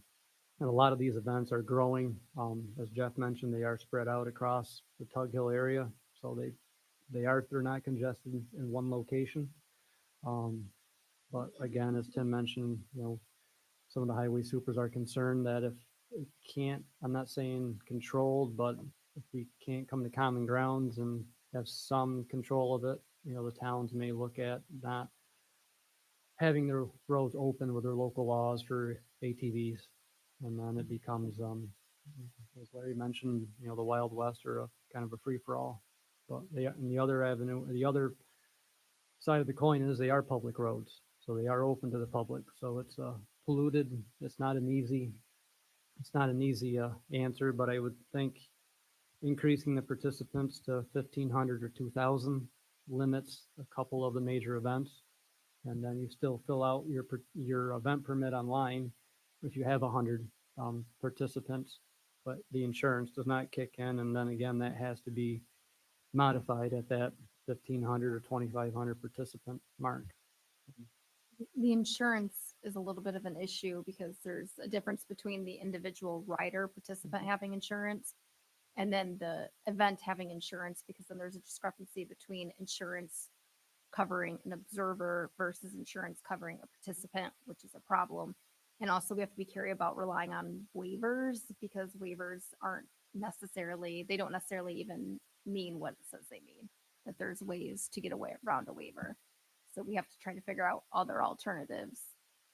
a lot of these events are growing. As Jeff mentioned, they are spread out across the Tug Hill area. So they're not congested in one location. But again, as Tim mentioned, some of the highway supers are concerned that if it can't, I'm not saying controlled, but if we can't come to common grounds and have some control of it, the towns may look at not having their roads open with their local laws for ATVs. And then it becomes, as Larry mentioned, the Wild West or a kind of a free for all. But the other side of the coin is they are public roads. So they are open to the public. So it's polluted. It's not an easy answer, but I would think increasing the participants to 1,500 or 2,000 limits a couple of the major events. And then you still fill out your event permit online if you have 100 participants, but the insurance does not kick in. And then again, that has to be modified at that 1,500 or 2,500 participant mark. The insurance is a little bit of an issue because there's a difference between the individual rider participant having insurance and then the event having insurance, because then there's a discrepancy between insurance covering an observer versus insurance covering a participant, which is a problem. And also we have to be careful about relying on waivers, because waivers they don't necessarily even mean what it says they mean, that there's ways to get away around a waiver. So we have to try to figure out other alternatives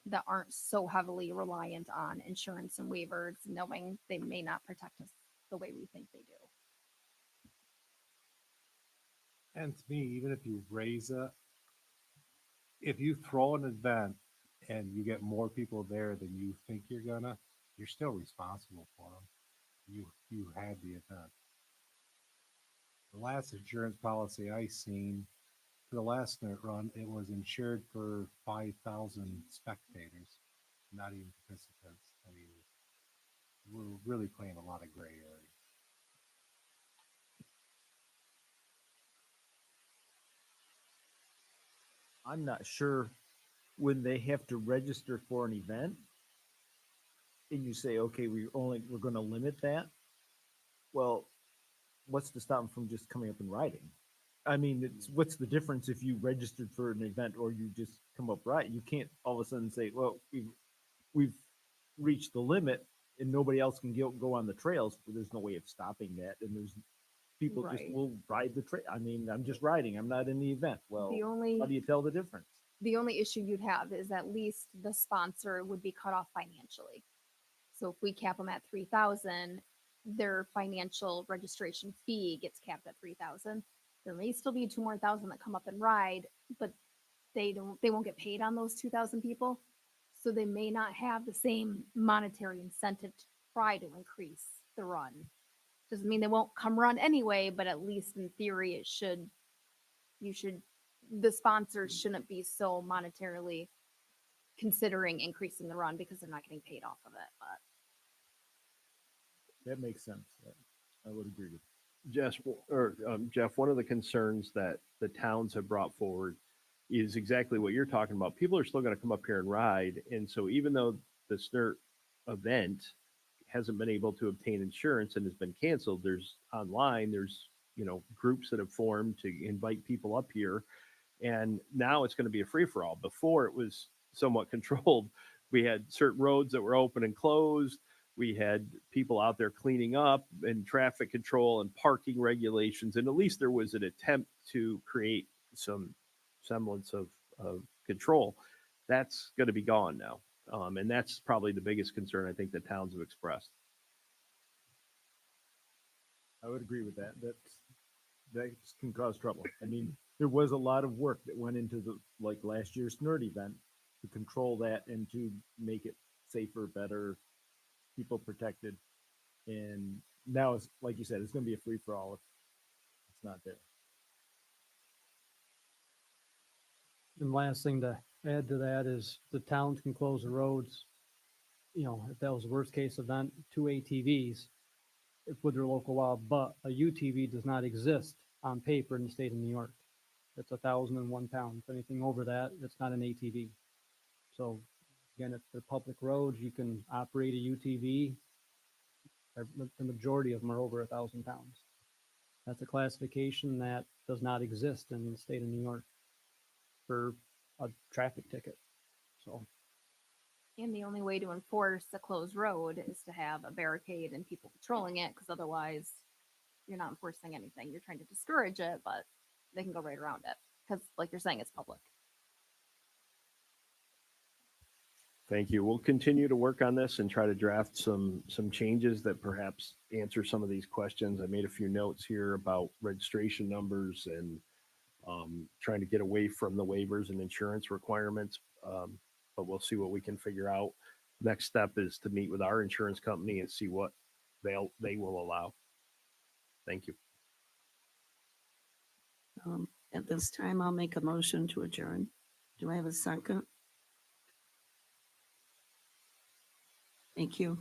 that aren't so heavily reliant on insurance and waivers, knowing they may not protect us the way we think they do. And to me, even if you raise it, if you throw an event and you get more people there than you think you're still responsible for them. You had the event. The last insurance policy I seen for the last net run, it was insured for 5,000 spectators, not even participants. I mean, we're really playing a lot of gray area. I'm not sure when they have to register for an event and you say, okay, we're going to limit that. Well, what's to stop them from just coming up and riding? I mean, what's the difference if you registered for an event or you just come up right? You can't all of a sudden say, well, we've reached the limit and nobody else can go on the trails, but there's no way of stopping that. And people just Right. will ride the train. I mean, I'm just riding, I'm not in the event. Well, The how only, do you tell the difference? the only issue you'd have is at least the sponsor would be cut off financially. So if we cap them at 3,000, their financial registration fee gets capped at 3,000. There may still be 2 more thousand that come up and ride, but they won't get paid on those 2,000 people. So they may not have the same monetary incentive to try to increase the run. Doesn't mean they won't come run anyway, but at least in theory, the sponsors shouldn't be so monetarily considering increasing the run because they're not getting paid off of it. But That makes sense. I would agree with. Jeff, one of the concerns that the towns have brought forward is exactly what you're talking about. People are still going to come up here and ride. And so even though the SNRT event hasn't been able to obtain insurance and has been canceled, there's groups that have formed to invite people up here. And now it's going to be a free for all. Before it was somewhat controlled. We had certain roads that were open and closed. We had people out there cleaning up and traffic control and parking regulations. And at least there was an attempt to create some semblance of control. That's going to be gone now. And that's probably the biggest concern I think the towns have expressed. I would agree with that. That can cause trouble. I mean, there was a lot of work that went into like last year's NERD event to control that and to make it safer, better, people protected. And now it's like you said, it's going to be a free for all if it's not there. And last thing to add to that is the towns can close the roads. You know, if that was the worst case event, 2 ATVs with their local law, but a UTV does not exist on paper in the state of New York. It's 1,001 pounds. Anything over that, it's not an ATV. So again, if they're public roads, you can operate a UTV. The majority of them are over 1,000 pounds. That's a classification that does not exist in the state of New York for a traffic ticket. So and the only way to enforce a closed road is to have a barricade and people patrolling it, because otherwise you're not enforcing anything. You're trying to discourage it, but they can go right around it because, like you're saying, it's public. Thank you. We'll continue to work on this and try to draft some changes that perhaps answer some of these questions. I made a few notes here about registration numbers and trying to get away from the waivers and insurance requirements. But we'll see what we can figure out. Next step is to meet with our insurance company and see what they will allow. Thank you. At this time, I'll make a motion to adjourn. Do I have a second? Thank you.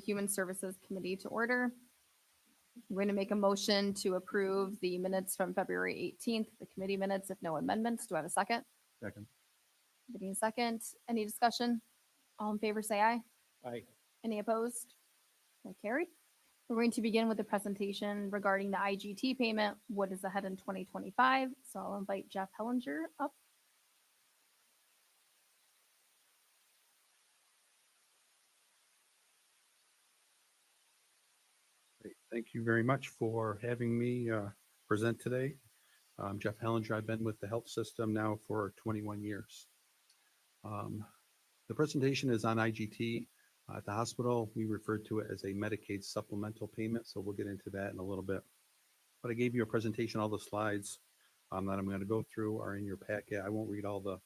Human Services Committee to order. We're going to make a motion to approve the minutes from February 18th, the committee minutes, if no amendments. Do I have a second? Second. Give me a second. Any discussion? All in favor, say aye. Aye. Any opposed? So carried. We're going to begin with the presentation regarding the IGT payment, what is ahead in 2025. So I'll invite Jeff Hellinger up. Great. Thank you very much for having me present today. I'm Jeff Hellinger. I've been with the health system now for 21 years. The presentation is on IGT. At the hospital, we refer to it as a Medicaid supplemental payment, so we'll get into that in a little bit. But I gave you a presentation. All the slides that I'm going to go through are in your packet. I won't read all the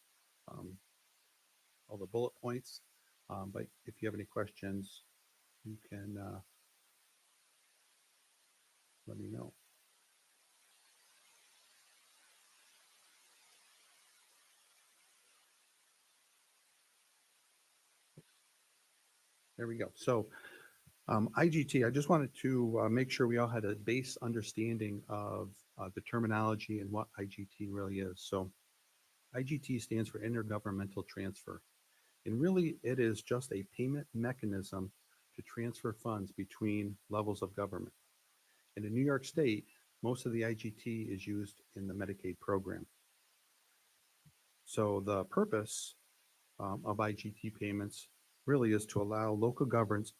bullet points, but if you have any questions, you can let me know. There we go. So IGT, I just wanted to make sure we all had a base understanding of the terminology and what IGT really is. So IGT stands for Intergovernmental Transfer. And really, it is just a payment mechanism to transfer funds between levels of government. And in New York State, most of the IGT is used in the Medicaid program. So the purpose of IGT payments really is to allow local governments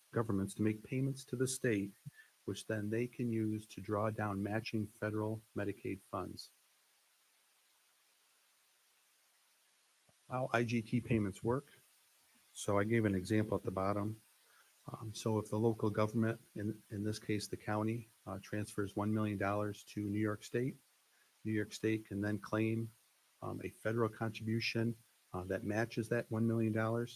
to make payments to the state, which then they can use to draw down matching federal Medicaid funds. How IGT payments work. So I gave an example at the bottom. So if the local government, in this case the county, transfers $1 million to New York State can then claim a federal contribution that matches that $1 million.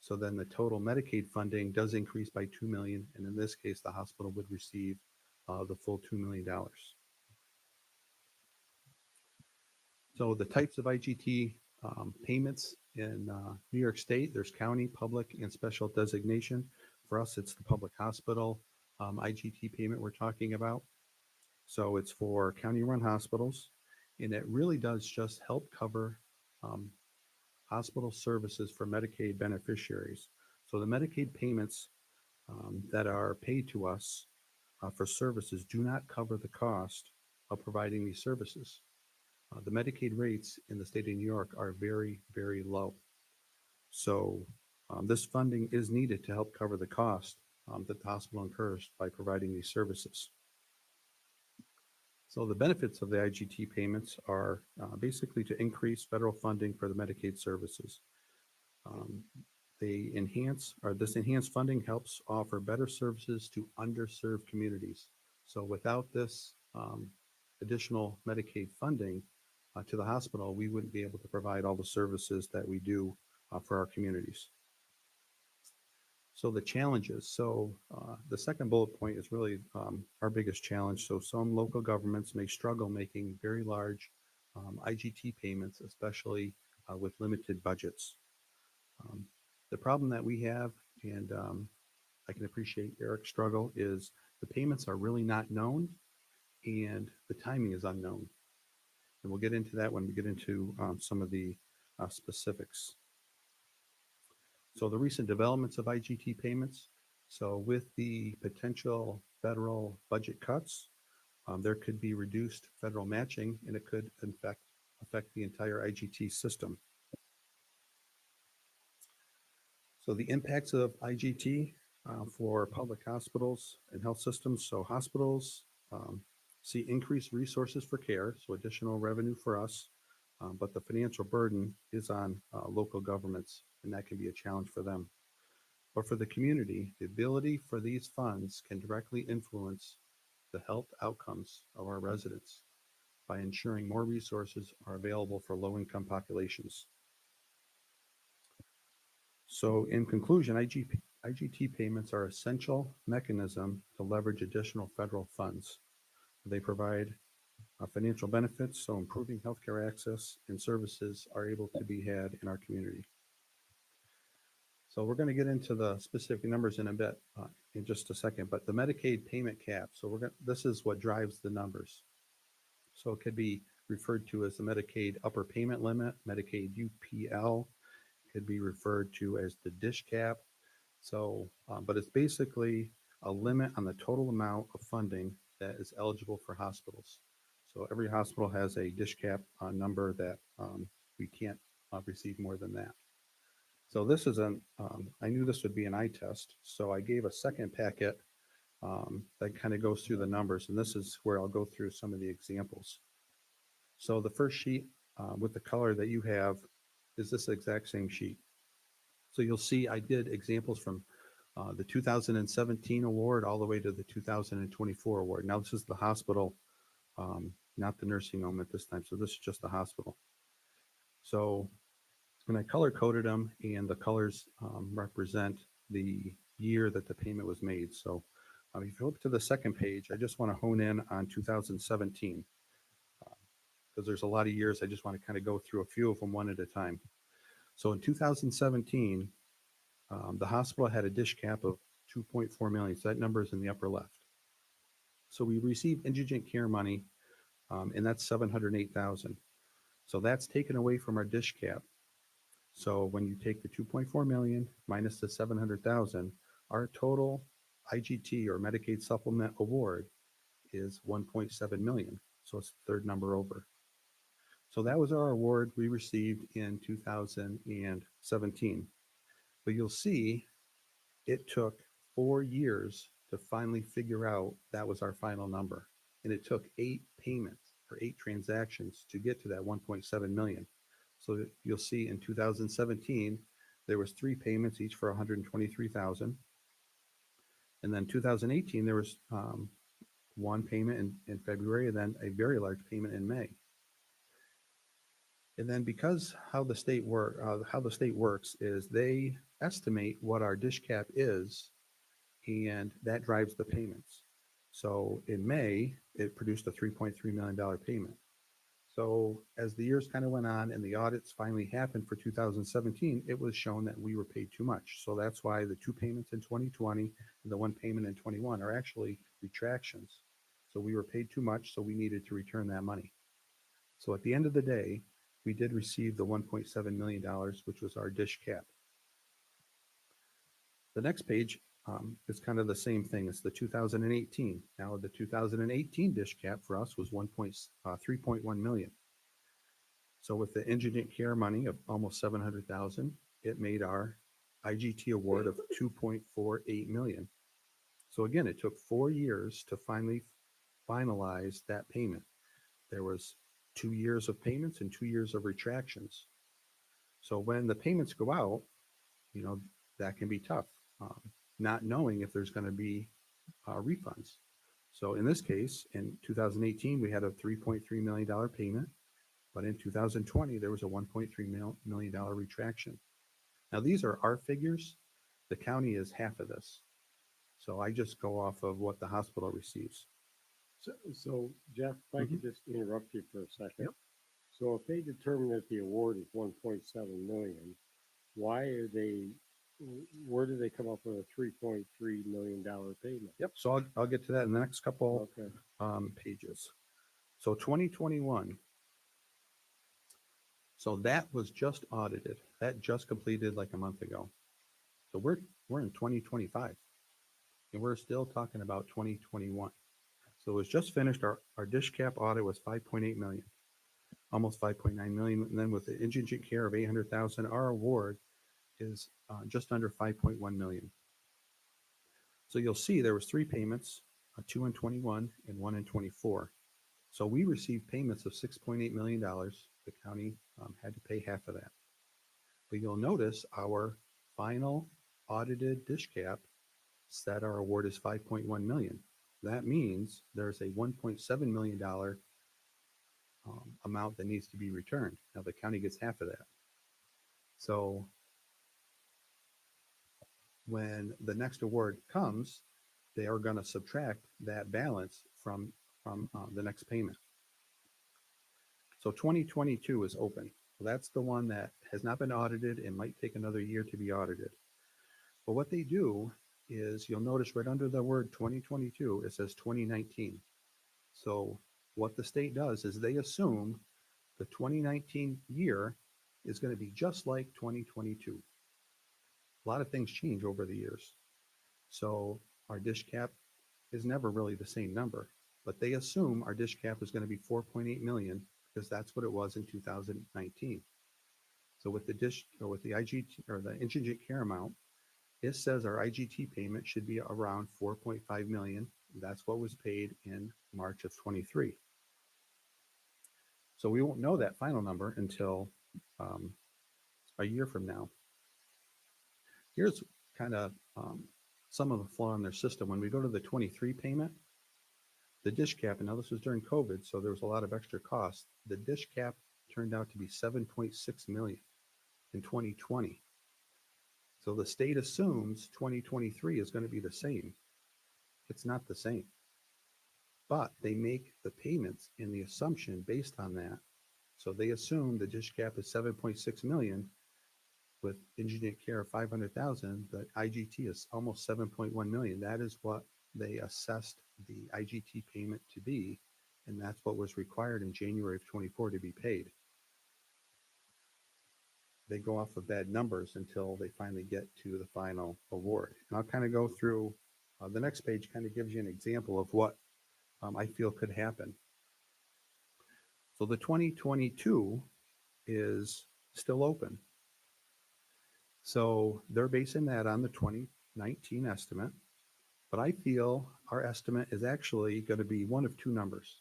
So then the total Medicaid funding does increase by $2 million, and in this case, the hospital would receive the full $2 million. So the types of IGT payments in New York State, there's county, public, and special designation. For us, it's the public hospital IGT payment we're talking about. So it's for county-run hospitals, and it really does just help cover hospital services for Medicaid beneficiaries. So the Medicaid payments that are paid to us for services do not cover the cost of providing these services. The Medicaid rates in the state of New York are very, very low. So this funding is needed to help cover the cost that the hospital incurs by providing these services. So the benefits of the IGT payments are basically to increase federal funding for the Medicaid services. This enhanced funding helps offer better services to underserved communities. So without this additional Medicaid funding to the hospital, we wouldn't be able to provide all the services that we do for our communities. So the challenges. So the second bullet point is really our biggest challenge. So some local governments may struggle making very large IGT payments, especially with limited budgets. The problem that we have, and I can appreciate Eric's struggle, is the payments are really not known and the timing is unknown. And we'll get into that when we get into some of the specifics. So the recent developments of IGT payments. So with the potential federal budget cuts, there could be reduced federal matching, and it could in fact affect the entire IGT system. So the impacts of IGT for public hospitals and health systems. So hospitals see increased resources for care, so additional revenue for us, but the financial burden is on local governments, and that can be a challenge for them. But for the community, the ability for these funds can directly influence the health outcomes of our residents by ensuring more resources are available for low-income populations. So in conclusion, IGT payments are an essential mechanism to leverage additional federal funds. They provide financial benefits, so improving healthcare access and services are able to be had in our community. So we're going to get into the specific numbers in a bit, in just a second, but the Medicaid payment cap. So this is what drives the numbers. So it could be referred to as the Medicaid upper payment limit, Medicaid UPL, could be referred to as the dish cap. So, but it's basically a limit on the total amount of funding that is eligible for hospitals. So every hospital has a dish cap number that we can't receive more than that. So this is I knew this would be an eye test, so I gave a second packet that kind of goes through the numbers, and this is where I'll go through some of the examples. So the first sheet with the color that you have is this exact same sheet. So you'll see I did examples from the 2017 award all the way to the 2024 award. Now this is the hospital, not the nursing home at this time. So this is just the hospital. So and I color coded them, and the colors represent the year that the payment was made. So if you look to the second page, I just want to hone in on 2017 because there's a lot of years. I just want to kind of go through a few of them one at a time. So in 2017, the hospital had a dish cap of 2.4 million. So that number is in the upper left. So we received indigent care money, and that's 708,000. So that's taken away from our dish cap. So when you take the 2.4 million minus the 700,000, our total IGT or Medicaid supplement award is 1.7 million. So it's the third number over. So that was our award we received in 2017. But you'll see it took 4 years to finally figure out that was our final number. And it took 8 payments or 8 transactions to get to that 1.7 million. So you'll see in 2017, there was 3 payments, each for 123,000. And then 2018, there was 1 payment in February, and then a very large payment in May. And then because how the state works is they estimate what our dish cap is, and that drives the payments. So in May, it produced a $3.3 million payment. So as the years kind of went on and the audits finally happened for 2017, it was shown that we were paid too much. So that's why the 2 payments in 2020 and the 1 payment in 21 are actually retractions. So we were paid too much, so we needed to return that money. So at the end of the day, we did receive the $1.7 million, which was our dish cap. The next page is kind of the same thing. It's the 2018. Now the 2018 dish cap for us was 3.1 million. So with the indigent care money of almost 700,000, it made our IGT award of 2.48 million. So again, it took 4 years to finally finalize that payment. There was 2 years of payments and 2 years of retractions. So when the payments go out, that can be tough. Not knowing if there's going to be refunds. So in this case, in 2018, we had a $3.3 million payment, but in 2020, there was a $1.3 million retraction. Now, these are our figures. The county is half of this. So I just go off of what the hospital receives. So Jeff, if I could just interrupt you for a second. Yep. So if they determine that the award is 1.7 million, where do they come up with a $3.3 million payment? Yep. So I'll get to that in the next couple pages. So 2021. So that was just audited. That just completed like a month ago. So we're in 2025, and we're still talking about 2021. So it was just finished. Our dish cap audit was 5.8 million, almost 5.9 million. And then with the indigent care of 800,000, our award is just under 5.1 million. So you'll see there was 3 payments, 2 in 21 and 1 in 24. So we received payments of $6.8 million. The county had to pay half of that. But you'll notice our final audited dish cap said our award is 5.1 million. That means there's a $1.7 million amount that needs to be returned. Now the county gets half of that. So when the next award comes, they are going to subtract that balance from the next payment. So 2022 is open. That's the one that has not been audited and might take another year to be audited. But what they do is you'll notice right under the word 2022, it says 2019. So what the state does is they assume the 2019 year is going to be just like 2022. A lot of things change over the years. So our dish cap is never really the same number, but they assume our dish cap is going to be 4.8 million because that's what it was in 2019. So with the IGT or the indigent care amount, it says our IGT payment should be around 4.5 million. That's what was paid in March of 23. So we won't know that final number until a year from now. Here's kind of some of the flaw in their system. When we go to the 23 payment, the dish cap, and now this was during COVID, so there was a lot of extra costs. The dish cap turned out to be 7.6 million in 2020. So the state assumes 2023 is going to be the same. It's not the same. But they make the payments in the assumption based on that. So they assume the dish cap is 7.6 million with indigent care of 500,000. The IGT is almost 7.1 million. That is what they assessed the IGT payment to be. And that's what was required in January of 24 to be paid. They go off of bad numbers until they finally get to the final award. And I'll kind of go through the next page, kind of gives you an example of what I feel could happen. So the 2022 is still open. So they're basing that on the 2019 estimate, but I feel our estimate is actually going to be one of two numbers.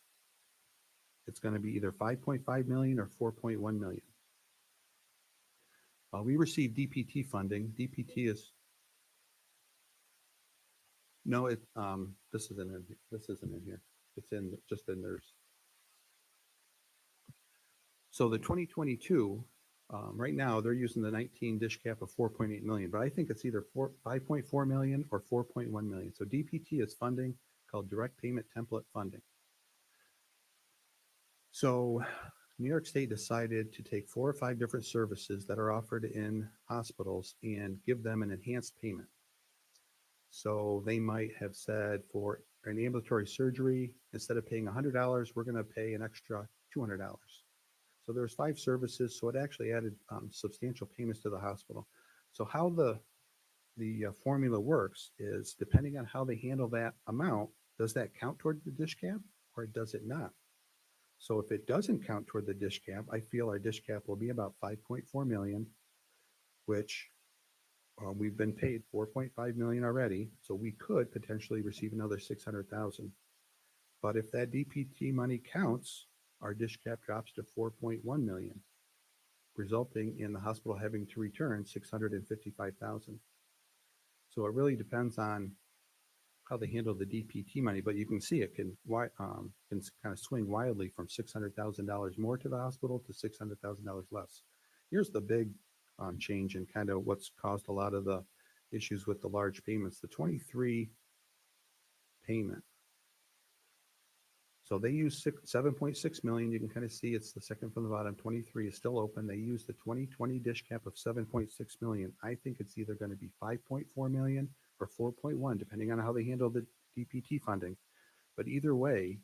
It's going to be either 5.5 million or 4.1 million. We received DPT funding. DPT is no, this isn't in here. This isn't in here. It's in just in theirs. So the 2022, right now they're using the 19 dish cap of 4.8 million, but I think it's either 5.4 million or 4.1 million. So DPT is funding called direct payment template funding. So New York State decided to take 4 or 5 different services that are offered in hospitals and give them an enhanced payment. So they might have said for an ambulatory surgery, instead of paying $100, we're going to pay an extra $200. So there's 5 services. So it actually added substantial payments to the hospital. So how the formula works is depending on how they handle that amount, does that count toward the dish cap or does it not? So if it doesn't count toward the dish cap, I feel our dish cap will be about 5.4 million, which we've been paid 4.5 million already. So we could potentially receive another 600,000. But if that DPT money counts, our dish cap drops to 4.1 million, resulting in the hospital having to return 655,000. So it really depends on how they handle the DPT money, but you can see it can kind of swing wildly from $600,000 more to the hospital to $600,000 less. Here's the big change and kind of what's caused a lot of the issues with the large payments. The 23 payment. So they use 7.6 million. You can kind of see it's the second from the bottom. 23 is still open. They use the 2020 dish cap of 7.6 million. I think it's either going to be 5.4 million or 4.1, depending on how they handle the DPT funding. But either way,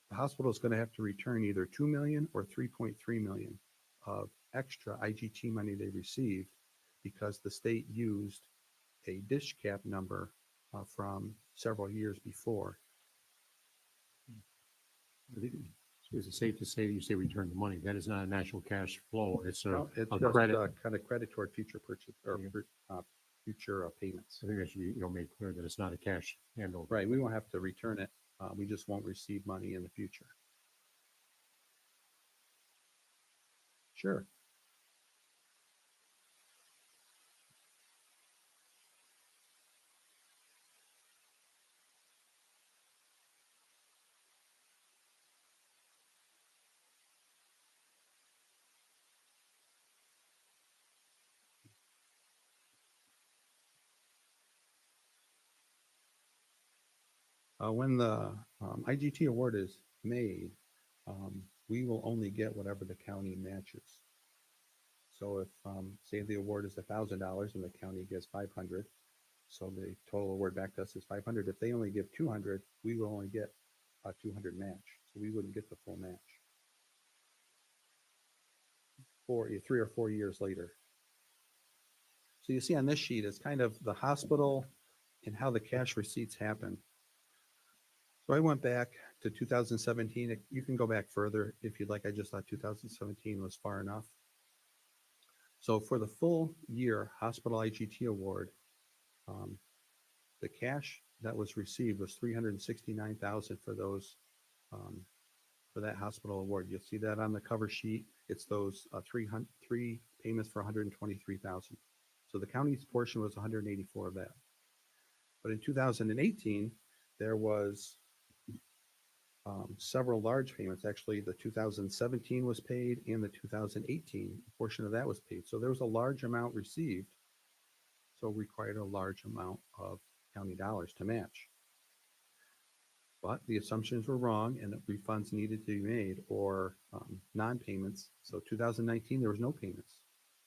the hospital is going to have to return either 2 million or 3.3 million of extra IGT money they received because the state used a dish cap number from several years before. Is it safe to say that you say return the money? That is not a natural cash flow. It's a It's a just credit. kind of credit toward future purchase or future payments. I think that should be, made clear that it's not a cash handover. Right. We won't have to return it. We just won't receive money in the future. Sure. When the IGT award is made, we will only get whatever the county matches. So if, say the award is $1,000 and the county gets 500, So the total award back to us is 500. If they only give 200, we will only get a 200 match. So we wouldn't get the full match. 3 or 4 years later. So you see on this sheet, it's kind of the hospital and how the cash receipts happen. So I went back to 2017. You can go back further if you'd like. I just thought 2017 was far enough. So for the full year hospital IGT award, the cash that was received was $369,000 for those for that hospital award. You'll see that on the cover sheet. It's those three payments for $123,000. So the county's portion was 184 of that. But in 2018, there was several large payments. Actually, the 2017 was paid and the 2018 portion of that was paid. So there was a large amount received. So required a large amount of county dollars to match. But the assumptions were wrong and refunds needed to be made or non-payments. So 2019, there was no payments.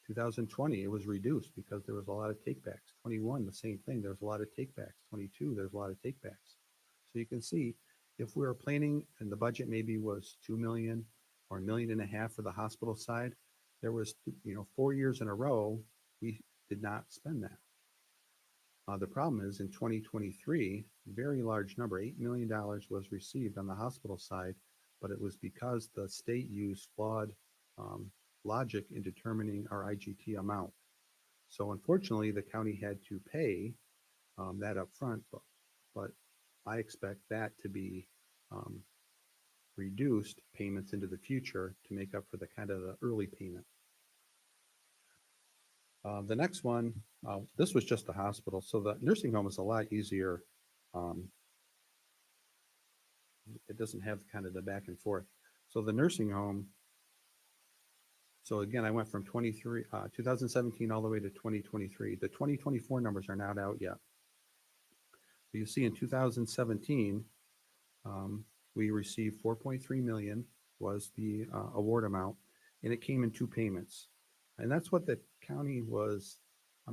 2020, it was reduced because there was a lot of takebacks. 21, the same thing. There was a lot of takebacks. 22, there's a lot of takebacks. So you can see if we were planning and the budget maybe was 2 million or $1.5 million for the hospital side, there was 4 years in a row, we did not spend that. The problem is in 2023, very large number, $8 million was received on the hospital side, but it was because the state used flawed logic in determining our IGT amount. So unfortunately, the county had to pay that up front, but I expect that to be reduced payments into the future to make up for the kind of the early payment. The next one, this was just the hospital. So the nursing home is a lot easier. It doesn't have kind of the back and forth. So the nursing home, so again, I went from 2017 all the way to 2023. The 2024 numbers are not out yet. So you see in 2017, we received 4.3 million was the award amount, and it came in 2 payments. And that's what the county was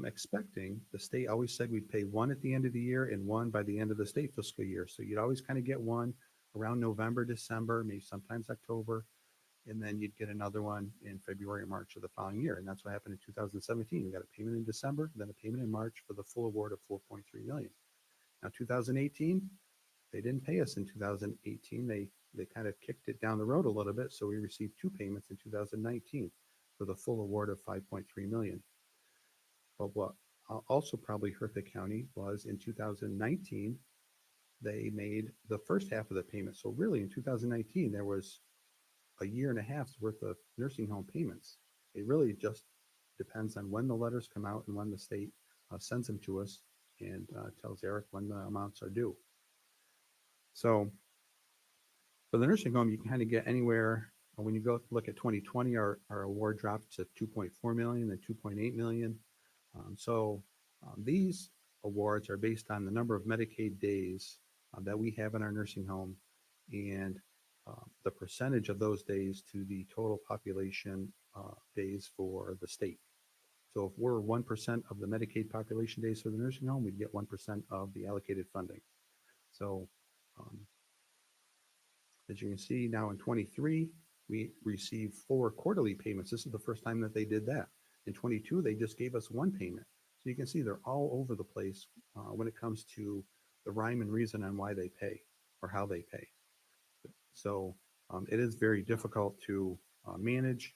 expecting. The state always said we'd pay 1 at the end of the year and 1 by the end of the state fiscal year. So you'd always kind of get 1 around November, December, maybe sometimes October, and then you'd get another one in February or March of the following year. And that's what happened in 2017. We got a payment in December, then a payment in March for the full award of 4.3 million. Now 2018, they didn't pay us in 2018. They kind of kicked it down the road a little bit. So we received 2 payments in 2019 for the full award of 5.3 million. But what also probably hurt the county was in 2019, they made the first half of the payment. So really in 2019, there was a year and a half's worth of nursing home payments. It really just depends on when the letters come out and when the state sends them to us and tells Eric when the amounts are due. So for the nursing home, you can kind of get anywhere. When you go look at 2020, our award dropped to 2.4 million and 2.8 million. These awards are based on the number of Medicaid days that we have in our nursing home and the percentage of those days to the total population days for the state. So if we're 1% of the Medicaid population days for the nursing home, we'd get 1% of the allocated funding. So as you can see now in 23, we received 4 quarterly payments. This is the first time that they did that. In 22, they just gave us 1 payment. So you can see they're all over the place when it comes to the rhyme and reason on why they pay or how they pay. So it is very difficult to manage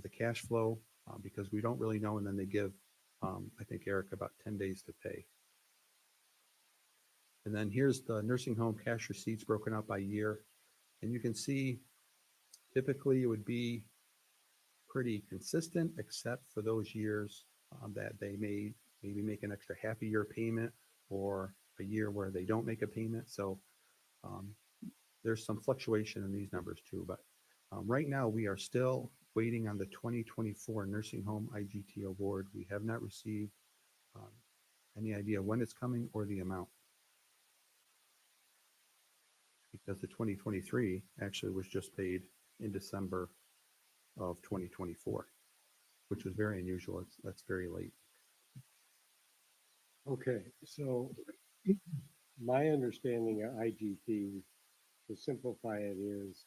the cash flow because we don't really know. And then they give, I think, Eric, about 10 days to pay. And then here's the nursing home cash receipts broken out by year. And you can see typically it would be pretty consistent, except for those years that they may maybe make an extra half a year payment or a year where they don't make a payment. So there's some fluctuation in these numbers too. But right now we are still waiting on the 2024 nursing home IGT award. We have not received any idea when it's coming or the amount, because the 2023 actually was just paid in December of 2024, which was very unusual. That's very late. Okay, so my understanding of IGT, to simplify it, is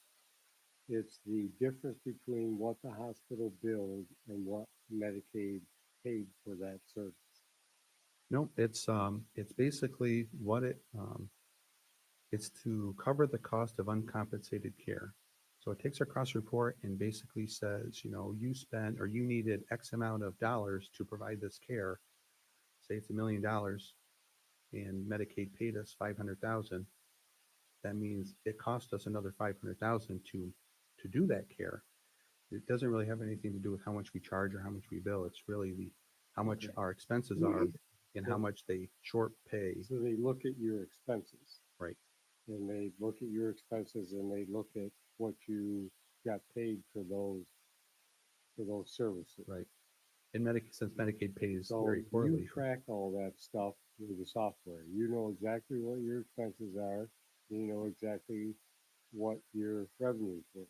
it's the difference between what the hospital billed and what Medicaid paid for that service. No, it's basically what it's to cover the cost of uncompensated care. So it takes our cost report and basically says, you spent or you needed X amount of dollars to provide this care. Say it's $1 million and Medicaid paid us 500,000. That means it cost us another 500,000 to do that care. It doesn't really have anything to do with how much we charge or how much we bill. It's really how much our expenses are and how much they short pay. So they look at your expenses. Right. And they look at your expenses and they look at what you got paid for those services. Right. And since Medicaid pays So very poorly. you track all that stuff with the software. You know exactly what your expenses are. You know exactly what your revenues were.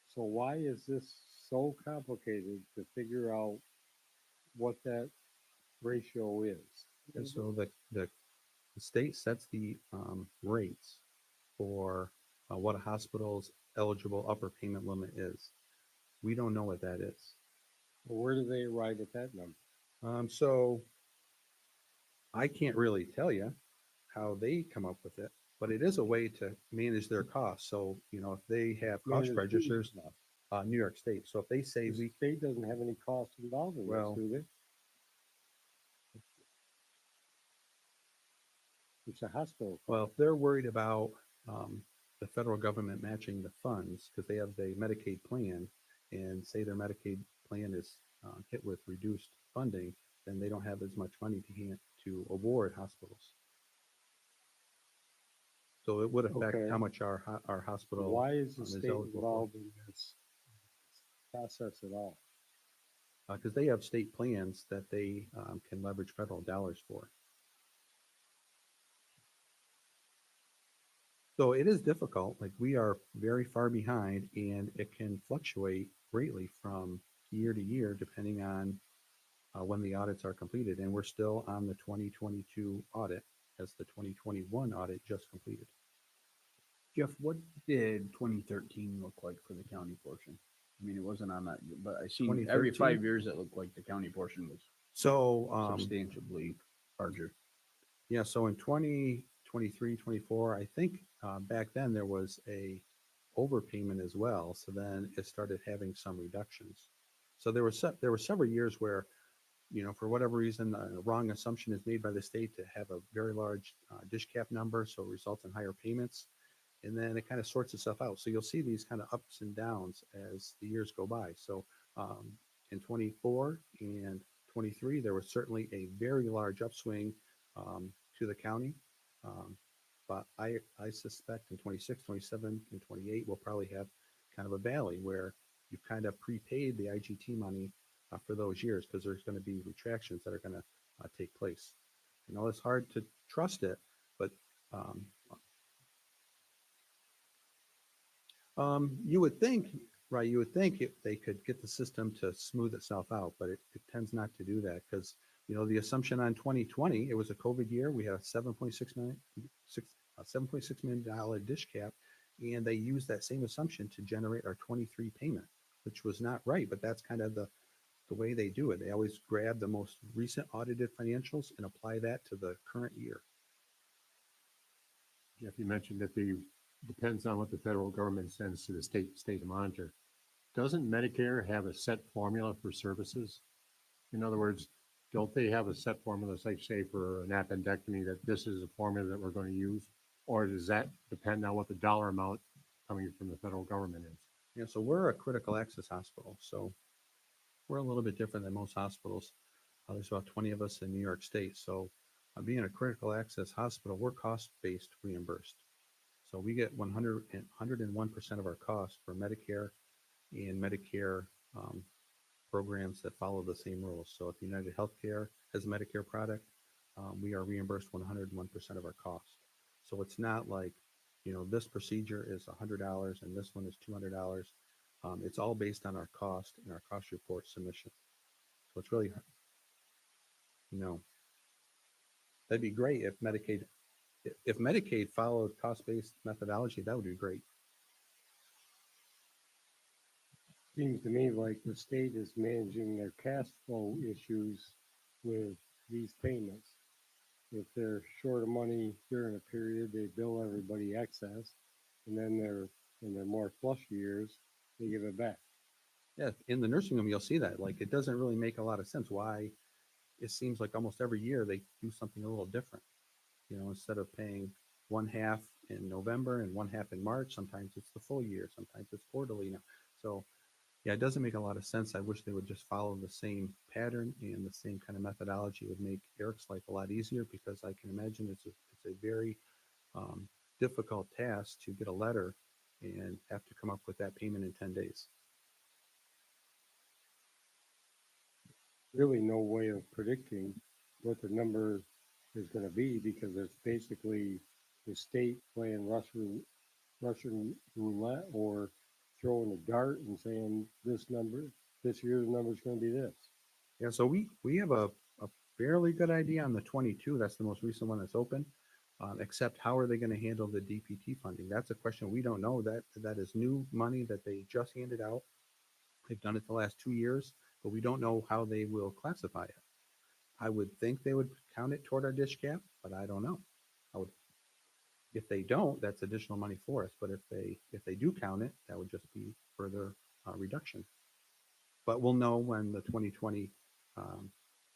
So why is this so complicated to figure out what that ratio is? And so the state sets the rates for what a hospital's eligible upper payment limit is. We don't know what that is. Well, where do they arrive at that number? So I can't really tell you how they come up with it, but it is a way to manage their costs. So, if they have cost Manage registers, whose New York State. So if they say The state doesn't have any cost involved in Well- this, do they? It's a hospital. well, if they're worried about the federal government matching the funds because they have the Medicaid plan and say their Medicaid plan is hit with reduced funding, then they don't have as much money to award hospitals. So it would affect Okay. how much our hospital Why is the is state eligible for. involved in this process at all? Because they have state plans that they can leverage federal dollars for. So it is difficult, like we are very far behind and it can fluctuate greatly from year to year depending on when the audits are completed. And we're still on the 2022 audit as the 2021 audit just completed. Jeff, what did 2013 look like for the county portion? I mean, it wasn't on that, but I seen every 2013? 5 years it looked like the county portion was So substantially larger. yeah, so in 2023, 24, I think back then there was a overpayment as well. So then it started having some reductions. So there were several years where, for whatever reason, a wrong assumption is made by the state to have a very large dish cap number, so it results in higher payments. And then it kind of sorts itself out. So you'll see these kind of ups and downs as the years go by. So in 24 and 23, there was certainly a very large upswing to the county. But I suspect in 26, 27, and 28, we'll probably have kind of a valley where you've kind of prepaid the IGT money for those years because there's going to be retractions that are going to take place. It's hard to trust it, but you would think, right? You would think they could get the system to smooth itself out, but it tends not to do that because, the assumption on 2020, it was a COVID year. We had a $7.6 million dish cap, and they used that same assumption to generate our 23 payment, which was not right, but that's kind of the way they do it. They always grab the most recent audited financials and apply that to the current year. Jeff, you mentioned that depends on what the federal government sends to the state to monitor. Doesn't Medicare have a set formula for services? In other words, don't they have a set formula, like say for an appendectomy, that this is a formula that we're going to use? Or does that depend on what the dollar amount coming from the federal government is? Yeah, so we're a critical access hospital. So we're a little bit different than most hospitals. There's about 20 of us in New York State. So being a critical access hospital, we're cost-based reimbursed. So we get 101% of our cost for Medicare and Medicare programs that follow the same rules. So if United Healthcare has a Medicare product, we are reimbursed 101% of our cost. So it's not like, this procedure is $100 and this one is $200. It's all based on our cost and our cost report submission. So it's really, That'd be great if Medicaid followed cost-based methodology, that would be great. Seems to me like the state is managing their cash flow issues with these payments. If they're short of money during a period, they bill everybody excess, and then in their more flush years, they give it back. Yeah, in the nursing home, you'll see that. Like, it doesn't really make a lot of sense why it seems like almost every year they do something a little different. You know, instead of paying one half in November and one half in March, sometimes it's the full year, sometimes it's quarterly now. So yeah, it doesn't make a lot of sense. I wish they would just follow the same pattern and the same kind of methodology. It would make Eric's life a lot easier, because I can imagine it's a very difficult task to get a letter and have to come up with that payment in 10 days. Really no way of predicting what the number is going to be, because it's basically the state playing Russian roulette, or throwing a dart and saying this year's number is going to be this. Yeah, so we have a fairly good idea on the 22. That's the most recent one that's open. Except how are they going to handle the DPT funding? That's a question we don't know. That is new money that they just handed out. They've done it the last 2 years, but we don't know how they will classify it. I would think they would count it toward our dish cap, but I don't know. If they don't, that's additional money for us. But if they do count it, that would just be further reduction. But we'll know when the 2020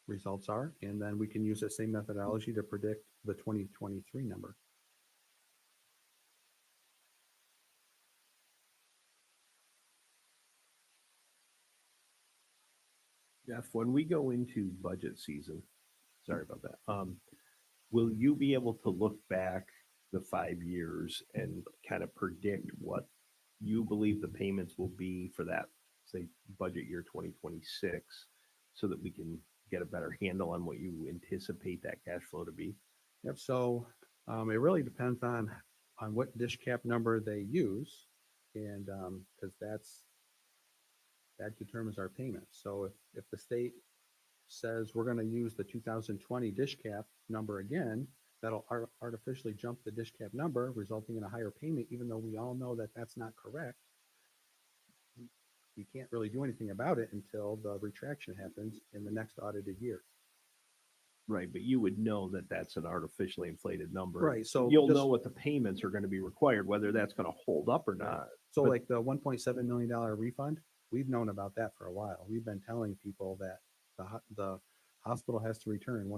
results are, and then we can use that same methodology to predict the 2023 number. Jeff, when we go into budget season, sorry about that, will you be able to look back the 5 years and kind of predict what you believe the payments will be for that, say, budget year 2026, so that we can get a better handle on what you anticipate that cash flow to be? Yep. So it really depends on what dish cap number they use, and because that determines our payments. So if the state says we're going to use the 2020 dish cap number again, that'll artificially jump the dish cap number, resulting in a higher payment, even though we all know that that's not correct. We can't really do anything about it until the retraction happens in the next audited year. Right, but you would know that that's an artificially inflated number. Right, so you'll just- know what the payments are going to be required, whether that's going to hold up or not. So But- like the $1.7 million refund, we've known about that for a while. We've been telling people that the hospital has to return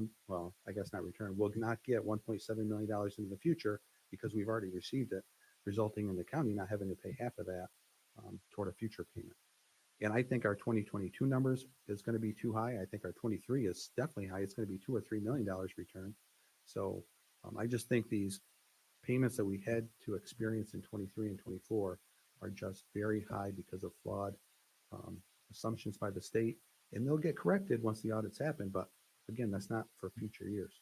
I guess not return, will not get $1.7 million in the future, because we've already received it, resulting in the county not having to pay half of that toward a future payment. And I think our 2022 numbers is going to be too high. I think our 23 is definitely high. It's going to be $2 or $3 million return. So I just think these payments that we had to experience in 23 and 24 are just very high because of flawed assumptions by the state, and they'll get corrected once the audits happen. But again, that's not for future years.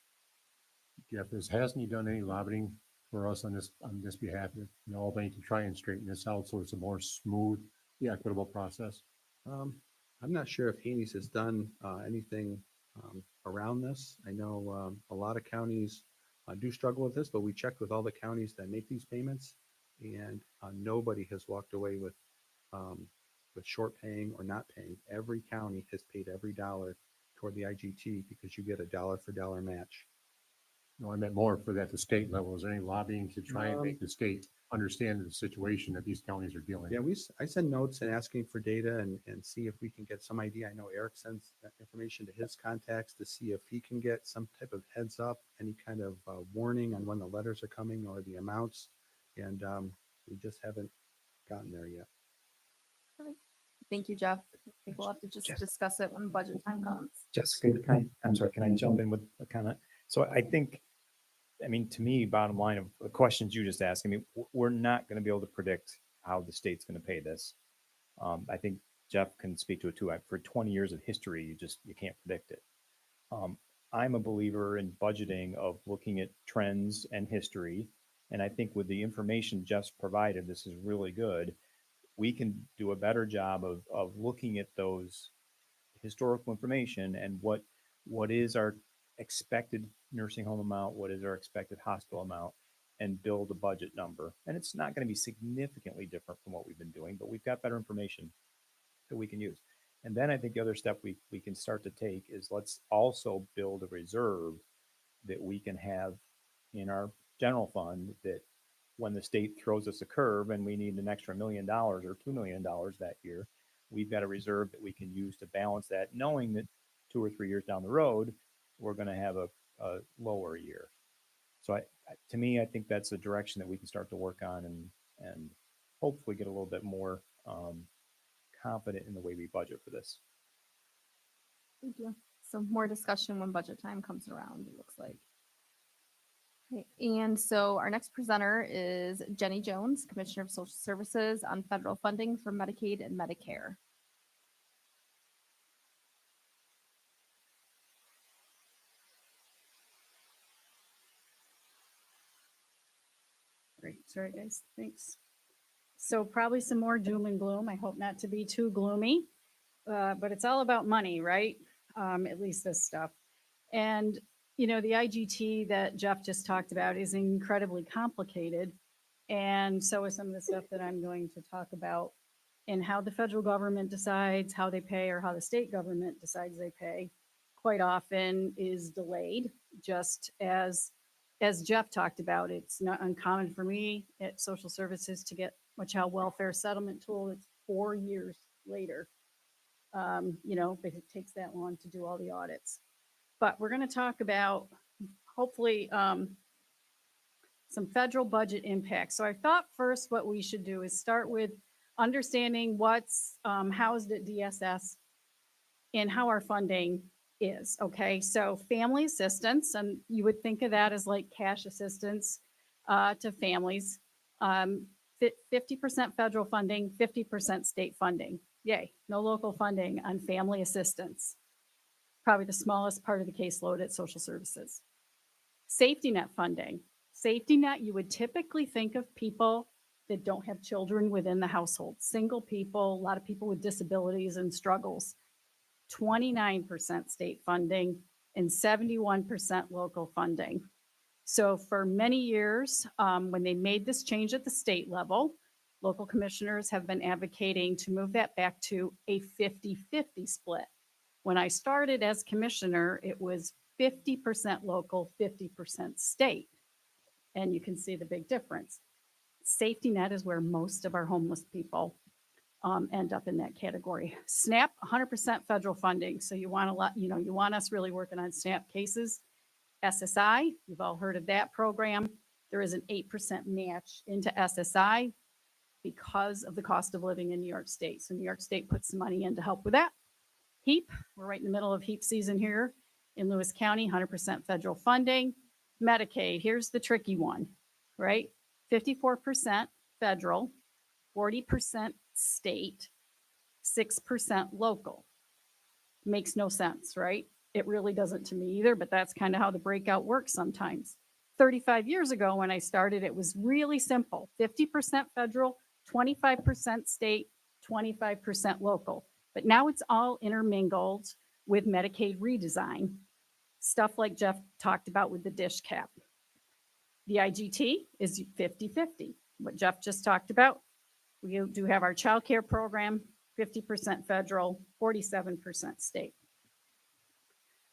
Jeff, hasn't he done any lobbying for us on this behalf? You know, Albany, to try and straighten this out so it's a more smooth, equitable process? I'm not sure if Haney's has done anything around this. I know a lot of counties do struggle with this, but we checked with all the counties that make these payments, and nobody has walked away with short paying or not paying. Every county has paid every dollar toward the IGT, because you get a dollar for dollar match. No, I meant more for that, the state level. Is there any lobbying to try and make the state understand the situation that these counties are dealing with? Yeah, I send notes and asking for data and see if we can get some idea. I know Eric sends that information to his contacts to see if he can get some type of heads up, any kind of warning on when the letters are coming or the amounts. And we just haven't gotten there yet. Thank you, Jeff. I think we'll have to just discuss it when budget time comes. Jessica, I'm sorry, can I jump in with a comment? So I think, I mean, to me, bottom line of the questions you just asked, I mean, we're not going to be able to predict how the state's going to pay this. I think Jeff can speak to it too. For 20 years of history, you can't predict it. I'm a believer in budgeting, of looking at trends and history. And I think with the information Jeff's provided, this is really good. We can do a better job of looking at those historical information and what is our expected nursing home amount, what is our expected hospital amount, and build a budget number. And it's not going to be significantly different from what we've been doing, but we've got better information that we can use. And then I think the other step we can start to take is let's also build a reserve that we can have in our general fund, that when the state throws us a curve and we need an extra $1 million or $2 million that year, we've got a reserve that we can use to balance that, knowing that 2 or 3 years down the road, we're going to have a lower year. So to me, I think that's a direction that we can start to work on and hopefully get a little bit more confident in the way we budget for this. Thank you. So more discussion when budget time comes around, it looks like. Okay, and so our next presenter is Jenny Jones, Commissioner of Social Services, on federal funding for Medicaid and Medicare. Great. Sorry, guys. Thanks. So probably some more doom and gloom. I hope not to be too gloomy, but it's all about money, right? At least this stuff. And, you know, the IGT that Jeff just talked about is incredibly complicated. And so is some of the stuff that I'm going to talk about, and how the federal government decides how they pay, or how the state government decides they pay, quite often is delayed. Just as Jeff talked about, it's not uncommon for me at Social Services to get a child welfare settlement tool. It's 4 years later. You know, because it takes that long to do all the audits. But we're going to talk about, hopefully, some federal budget impacts. So I thought first what we should do is start with understanding what's housed at DSS and how our funding is. Okay, so family assistance, and you would think of that as like cash assistance to families. 50% federal funding, 50% state funding. Yay, no local funding on family assistance. Probably the smallest part of the caseload at Social Services. Safety net funding. Safety net, you would typically think of people that don't have children within the household. Single people, a lot of people with disabilities and struggles. 29% state funding and 71% local funding. So for many years, when they made this change at the state level, local commissioners have been advocating to move that back to a 50-50 split. When I started as commissioner, it was 50% local, 50% state. And you can see the big difference. Safety net is where most of our homeless people end up in that category. SNAP, 100% federal funding. So you want you want us really working on SNAP cases. SSI, you've all heard of that program. There is an 8% match into SSI because of the cost of living in New York State. So New York State puts some money in to help with that. HEAP, we're right in the middle of HEAP season here in Lewis County, 100% federal funding. Medicaid, here's the tricky one, right? 54% federal, 40% state, 6% local. Makes no sense, right? It really doesn't to me either, but that's kind of how the breakout works sometimes. 35 years ago when I started, it was really simple. 50% federal, 25% state, 25% local. But now it's all intermingled with Medicaid redesign. Stuff like Jeff talked about with the dish cap. The IGT is 50-50. What Jeff just talked about. We do have our child care program, 50% federal, 47% state.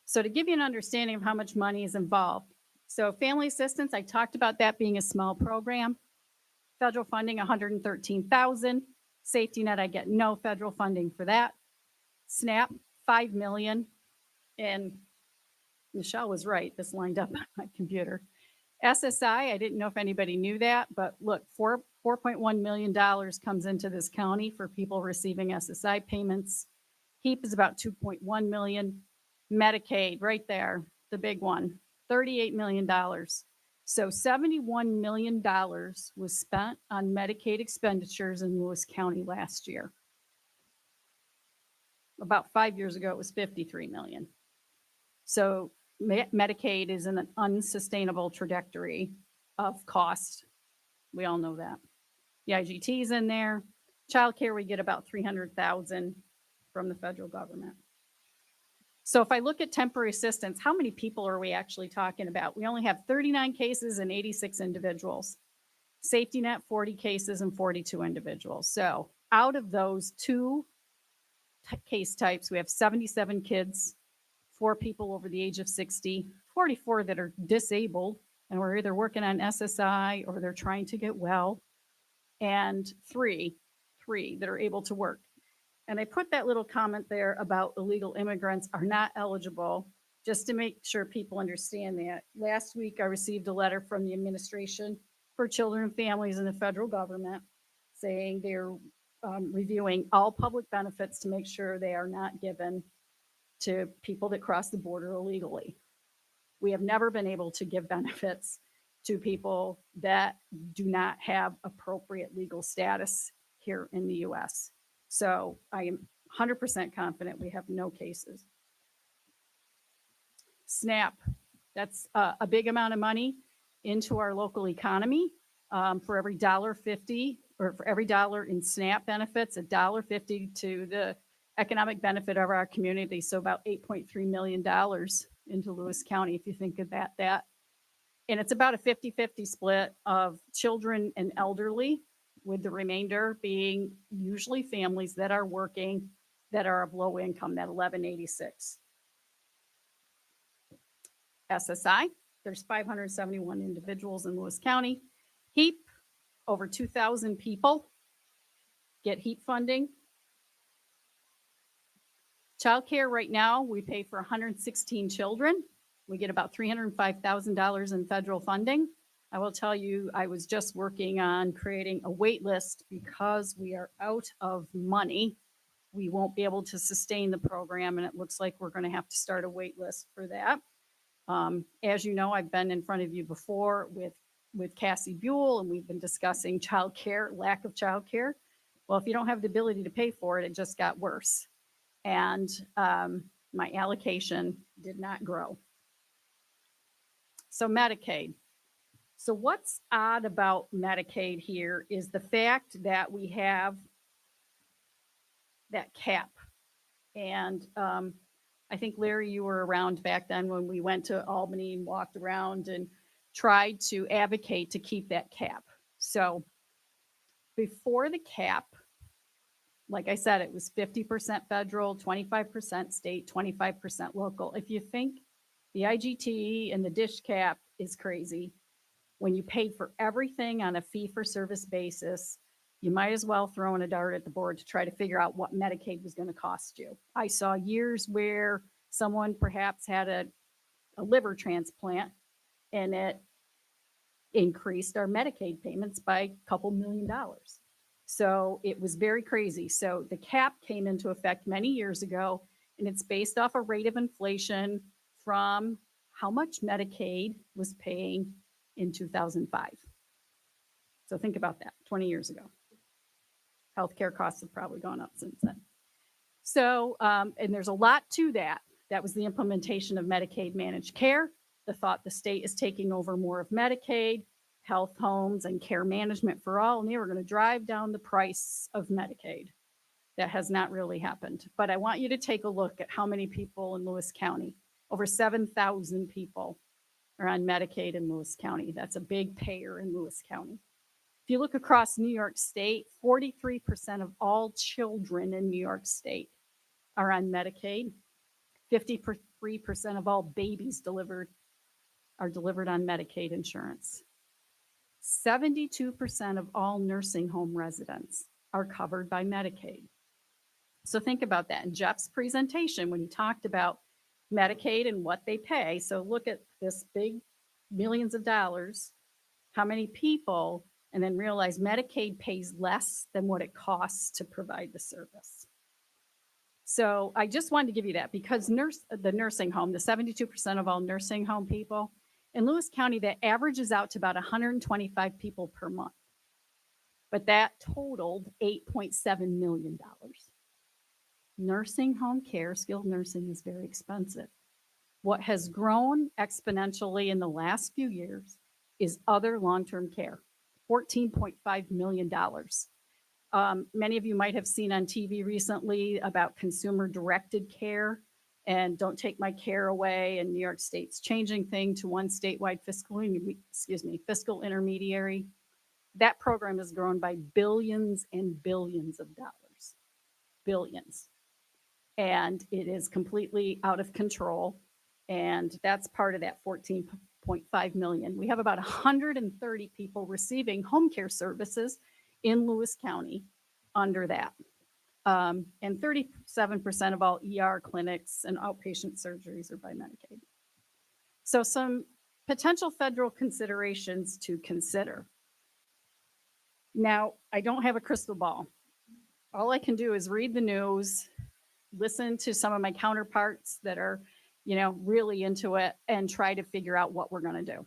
So to give you an understanding of how much money is involved. So family assistance, I talked about that being a small program. Federal funding, $113,000. Safety net, I get no federal funding for that. SNAP, $5 million. And Michelle was right, this lined up on my computer. SSI, I didn't know if anybody knew that, but look, $4.1 million comes into this county for people receiving SSI payments. HEAP is about $2.1 million. Medicaid, right there, the big one, $38 million. So $71 million was spent on Medicaid expenditures in Lewis County last year. About 5 years ago, it was 53 million. So Medicaid is in an unsustainable trajectory of cost. We all know that. The IGT is in there. Childcare, we get about 300,000 from the federal government. So if I look at temporary assistance, how many people are we actually talking about? We only have 39 cases and 86 individuals. Safety net, 40 cases and 42 individuals. So out of those two case types, we have 77 kids, 4 people over the age of 60, 44 that are disabled, and we're either working on SSI or they're trying to get well, and three that are able to work. And I put that little comment there about illegal immigrants are not eligible, just to make sure people understand that. Last week, I received a letter from the Administration for Children and Families in the federal government saying they're reviewing all public benefits to make sure they are not given to people that cross the border illegally. We have never been able to give benefits to people that do not have appropriate legal status here in the US. So I am 100% confident we have no cases. SNAP, that's a big amount of money into our local economy. For every $1.50 or for every dollar in SNAP benefits, $1.50 to the economic benefit of our community. So about $8.3 million into Lewis County, if you think of that. And it's about a 50-50 split of children and elderly, with the remainder being usually families that are working, that are of low income, that 1186. SSI, there's 571 individuals in Lewis County. HEAP, over 2,000 people get HEAP funding. Childcare right now, we pay for 116 children. We get about $305,000 in federal funding. I will tell you, I was just working on creating a wait list because we are out of money. We won't be able to sustain the program, and it looks like we're going to have to start a wait list for that. As you know, I've been in front of you before with Cassie Buell, and we've been discussing childcare, lack of childcare. Well, if you don't have the ability to pay for it, it just got worse. And my allocation did not grow. So Medicaid. So what's odd about Medicaid here is the fact that we have that cap. And I think, Larry, you were around back then when we went to Albany and walked around and tried to advocate to keep that cap. So before the cap, like I said, it was 50% federal, 25% state, 25% local. If you think the IGT and the dish cap is crazy, when you paid for everything on a fee-for-service basis, you might as well throw in a dart at the board to try to figure out what Medicaid was going to cost you. I saw years where someone perhaps had a liver transplant and it increased our Medicaid payments by a couple $1 million. So it was very crazy. So the cap came into effect many years ago, and it's based off a rate of inflation from how much Medicaid was paying in 2005. So think about that, 20 years ago. Healthcare costs have probably gone up since then. So, and there's a lot to that. That was the implementation of Medicaid managed care. The thought the state is taking over more of Medicaid, health homes, and care management for all, and they were going to drive down the price of Medicaid. That has not really happened. But I want you to take a look at how many people in Lewis County. Over 7,000 people are on Medicaid in Lewis County. That's a big payer in Lewis County. If you look across New York State, 43% of all children in New York State are on Medicaid. 53% of all babies are delivered on Medicaid insurance. 72% of all nursing home residents are covered by Medicaid. So think about that. In Jeff's presentation, when he talked about Medicaid and what they pay, so look at this big millions of dollars, how many people, and then realize Medicaid pays less than what it costs to provide the service. So I just wanted to give you that because the nursing home, the 72% of all nursing home people, in Lewis County, that averages out to about 125 people per month. But that totaled $8.7 million. Nursing home care, skilled nursing, is very expensive. What has grown exponentially in the last few years is other long-term care, $14.5 million. Many of you might have seen on TV recently about consumer-directed care and don't take my care away, and New York State's changing thing to one statewide fiscal intermediary. That program has grown by billions and billions of dollars, billions. And it is completely out of control. And that's part of that 14.5 million. We have about 130 people receiving home care services in Lewis County under that. And 37% of all ER clinics and outpatient surgeries are by Medicaid. So some potential federal considerations to consider. Now, I don't have a crystal ball. All I can do is read the news, listen to some of my counterparts that are, really into it, and try to figure out what we're going to do.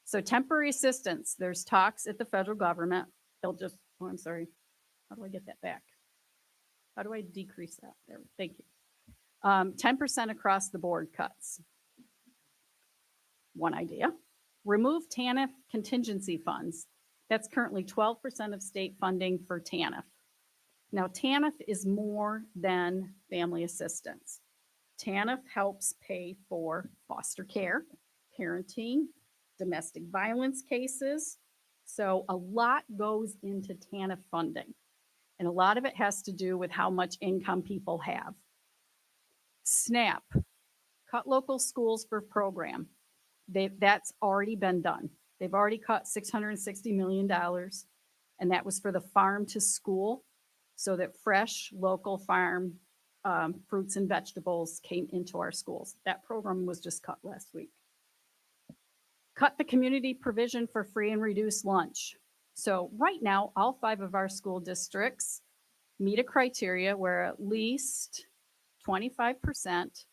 So temporary assistance, there's talks at the federal government. They'll just, I'm sorry. How do I get that back? How do I decrease that? There, thank you. 10% across the board cuts. One idea. Remove TANF contingency funds. That's currently 12% of state funding for TANF. Now, TANF is more than family assistance. TANF helps pay for foster care, parenting, domestic violence cases. So a lot goes into TANF funding. And a lot of it has to do with how much income people have. SNAP, cut local schools for program. That's already been done. They've already cut $660 million, and that was for the farm to school, so that fresh local farm fruits and vegetables came into our schools. That program was just cut last week. Cut the community provision for free and reduced lunch. So right now, all 5 of our school districts meet a criteria where at least 25%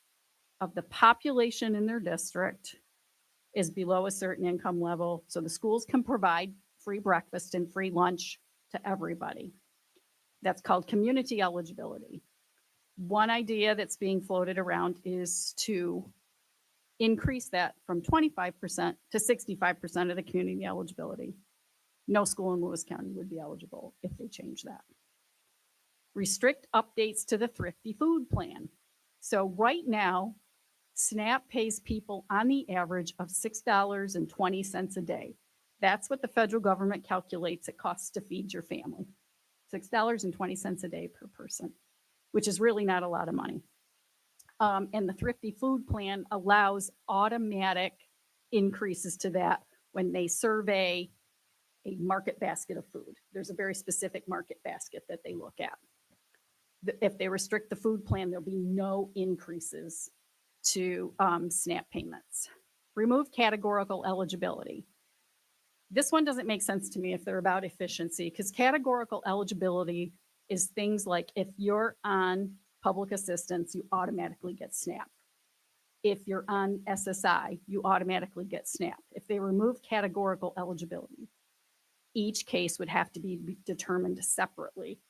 of the population in their district is below a certain income level. So the schools can provide free breakfast and free lunch to everybody. That's called community eligibility. One idea that's being floated around is to increase that from 25% to 65% of the community eligibility. No school in Lewis County would be eligible if they change that. Restrict updates to the Thrifty Food Plan. So right now, SNAP pays people on the average of $6.20 a day. That's what the federal government calculates it costs to feed your family. $6.20 a day per person, which is really not a lot of money. And the Thrifty Food Plan allows automatic increases to that when they survey a market basket of food. There's a very specific market basket that they look at. If they restrict the food plan, there'll be no increases to SNAP payments. Remove categorical eligibility. This one doesn't make sense to me if they're about efficiency, because categorical eligibility is things like if you're on public assistance, you automatically get SNAP. If you're on SSI, you automatically get SNAP. If they remove categorical eligibility, each case would have to be determined separately.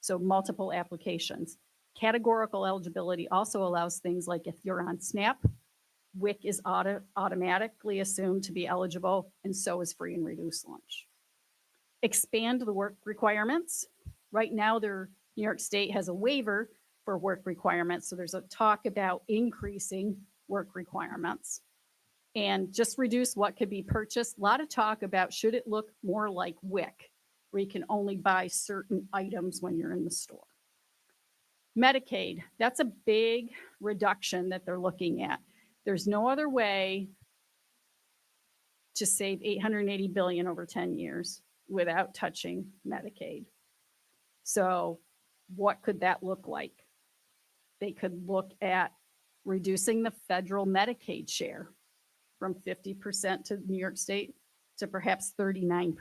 So multiple applications. Categorical eligibility also allows things like if you're on SNAP, WIC is automatically assumed to be eligible, and so is free and reduced lunch. Expand the work requirements. Right now, New York State has a waiver for work requirements, so there's a talk about increasing work requirements. And just reduce what could be purchased. A lot of talk about should it look more like WIC, where you can only buy certain items when you're in the store. Medicaid, that's a big reduction that they're looking at. There's no other way to save $880 billion over 10 years without touching Medicaid. So what could that look like? They could look at reducing the federal Medicaid share from 50% to New York State to perhaps 39%.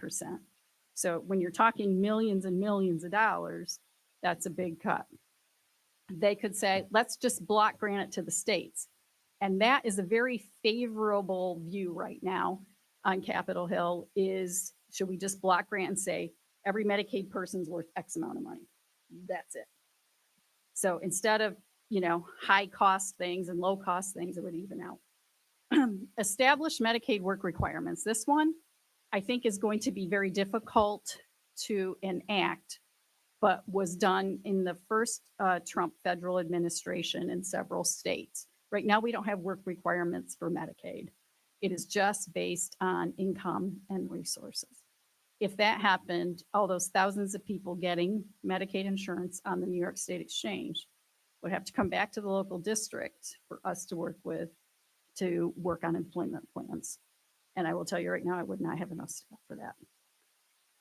So when you're talking millions and millions of dollars, that's a big cut. They could say, let's just block grant it to the states. And that is a very favorable view right now on Capitol Hill is, should we just block grant and say, every Medicaid person's worth X amount of money? That's it. So instead of, high cost things and low cost things, it would even out. Establish Medicaid work requirements. This one, I think, is going to be very difficult to enact but was done in the first Trump federal administration in several states. Right now, we don't have work requirements for Medicaid. It is just based on income and resources. If that happened, all those thousands of people getting Medicaid insurance on the New York State Exchange would have to come back to the local district for us to work with to work on employment plans. And I will tell you right now, I would not have enough staff for that.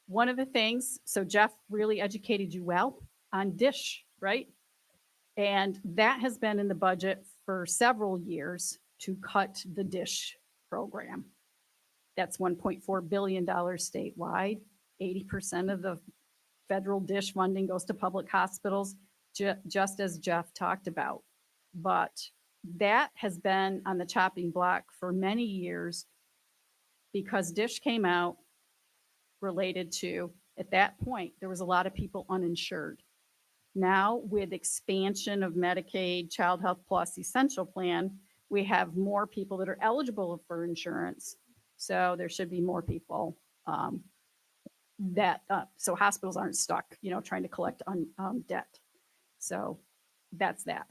One of the things, so Jeff really educated you well on DISH, right? And that has been in the budget for several years to cut the DISH program. That's $1.4 billion statewide. 80% of the federal DISH funding goes to public hospitals, just as Jeff talked about. But that has been on the chopping block for many years because DISH came out related to, at that point, there was a lot of people uninsured. Now, with expansion of Medicaid, Child Health Plus, Essential Plan, we have more people that are eligible for insurance. So there should be more people so hospitals aren't stuck, trying to collect on debt. So that's that.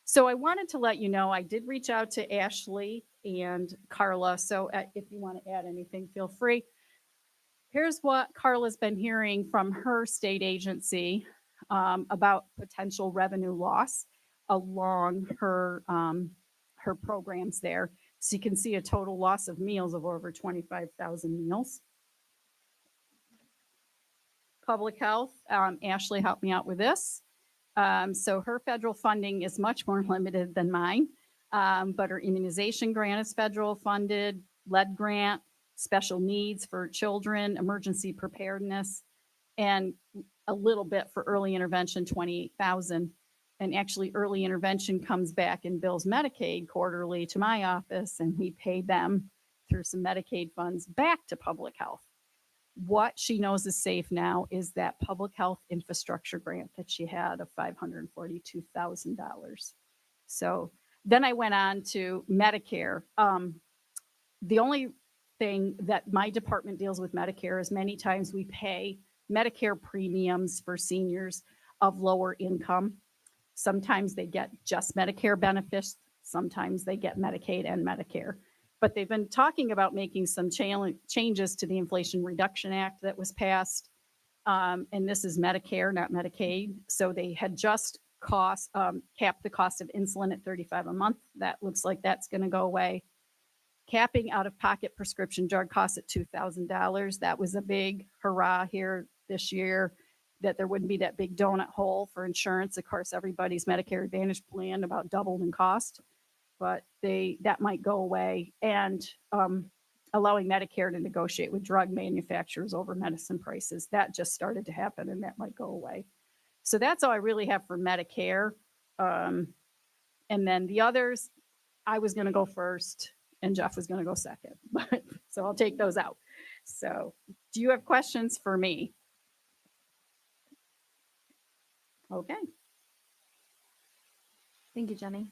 So I wanted to let you know, I did reach out to Ashley and Carla. So if you want to add anything, feel free. Here's what Carla's been hearing from her state agency about potential revenue loss along her programs there. So you can see a total loss of meals of over 25,000 meals. Public health, Ashley helped me out with this. So her federal funding is much more limited than mine, but her immunization grant is federal funded, lead grant, special needs for children, emergency preparedness, and a little bit for early intervention, 28,000. And actually early intervention comes back and bills Medicaid quarterly to my office, and we pay them through some Medicaid funds back to public health. What she knows is safe now is that public health infrastructure grant that she had of $542,000. So then I went on to Medicare. The only thing that my department deals with Medicare is many times we pay Medicare premiums for seniors of lower income. Sometimes they get just Medicare benefits. Sometimes they get Medicaid and Medicare. But they've been talking about making some changes to the Inflation Reduction Act that was passed. And this is Medicare, not Medicaid. So they had just capped the cost of insulin at $35 a month. That looks like that's going to go away. Capping out-of-pocket prescription drug costs at $2,000. That was a big hurrah here this year, that there wouldn't be that big donut hole for insurance. Of course, everybody's Medicare Advantage plan about doubled in cost, but that might go away. And allowing Medicare to negotiate with drug manufacturers over medicine prices, that just started to happen, and that might go away. So that's all I really have for Medicare. And then the others, I was going to go first, and Jeff was going to go second. So I'll take those out. So do you have questions for me? Okay. Thank you, Jenny.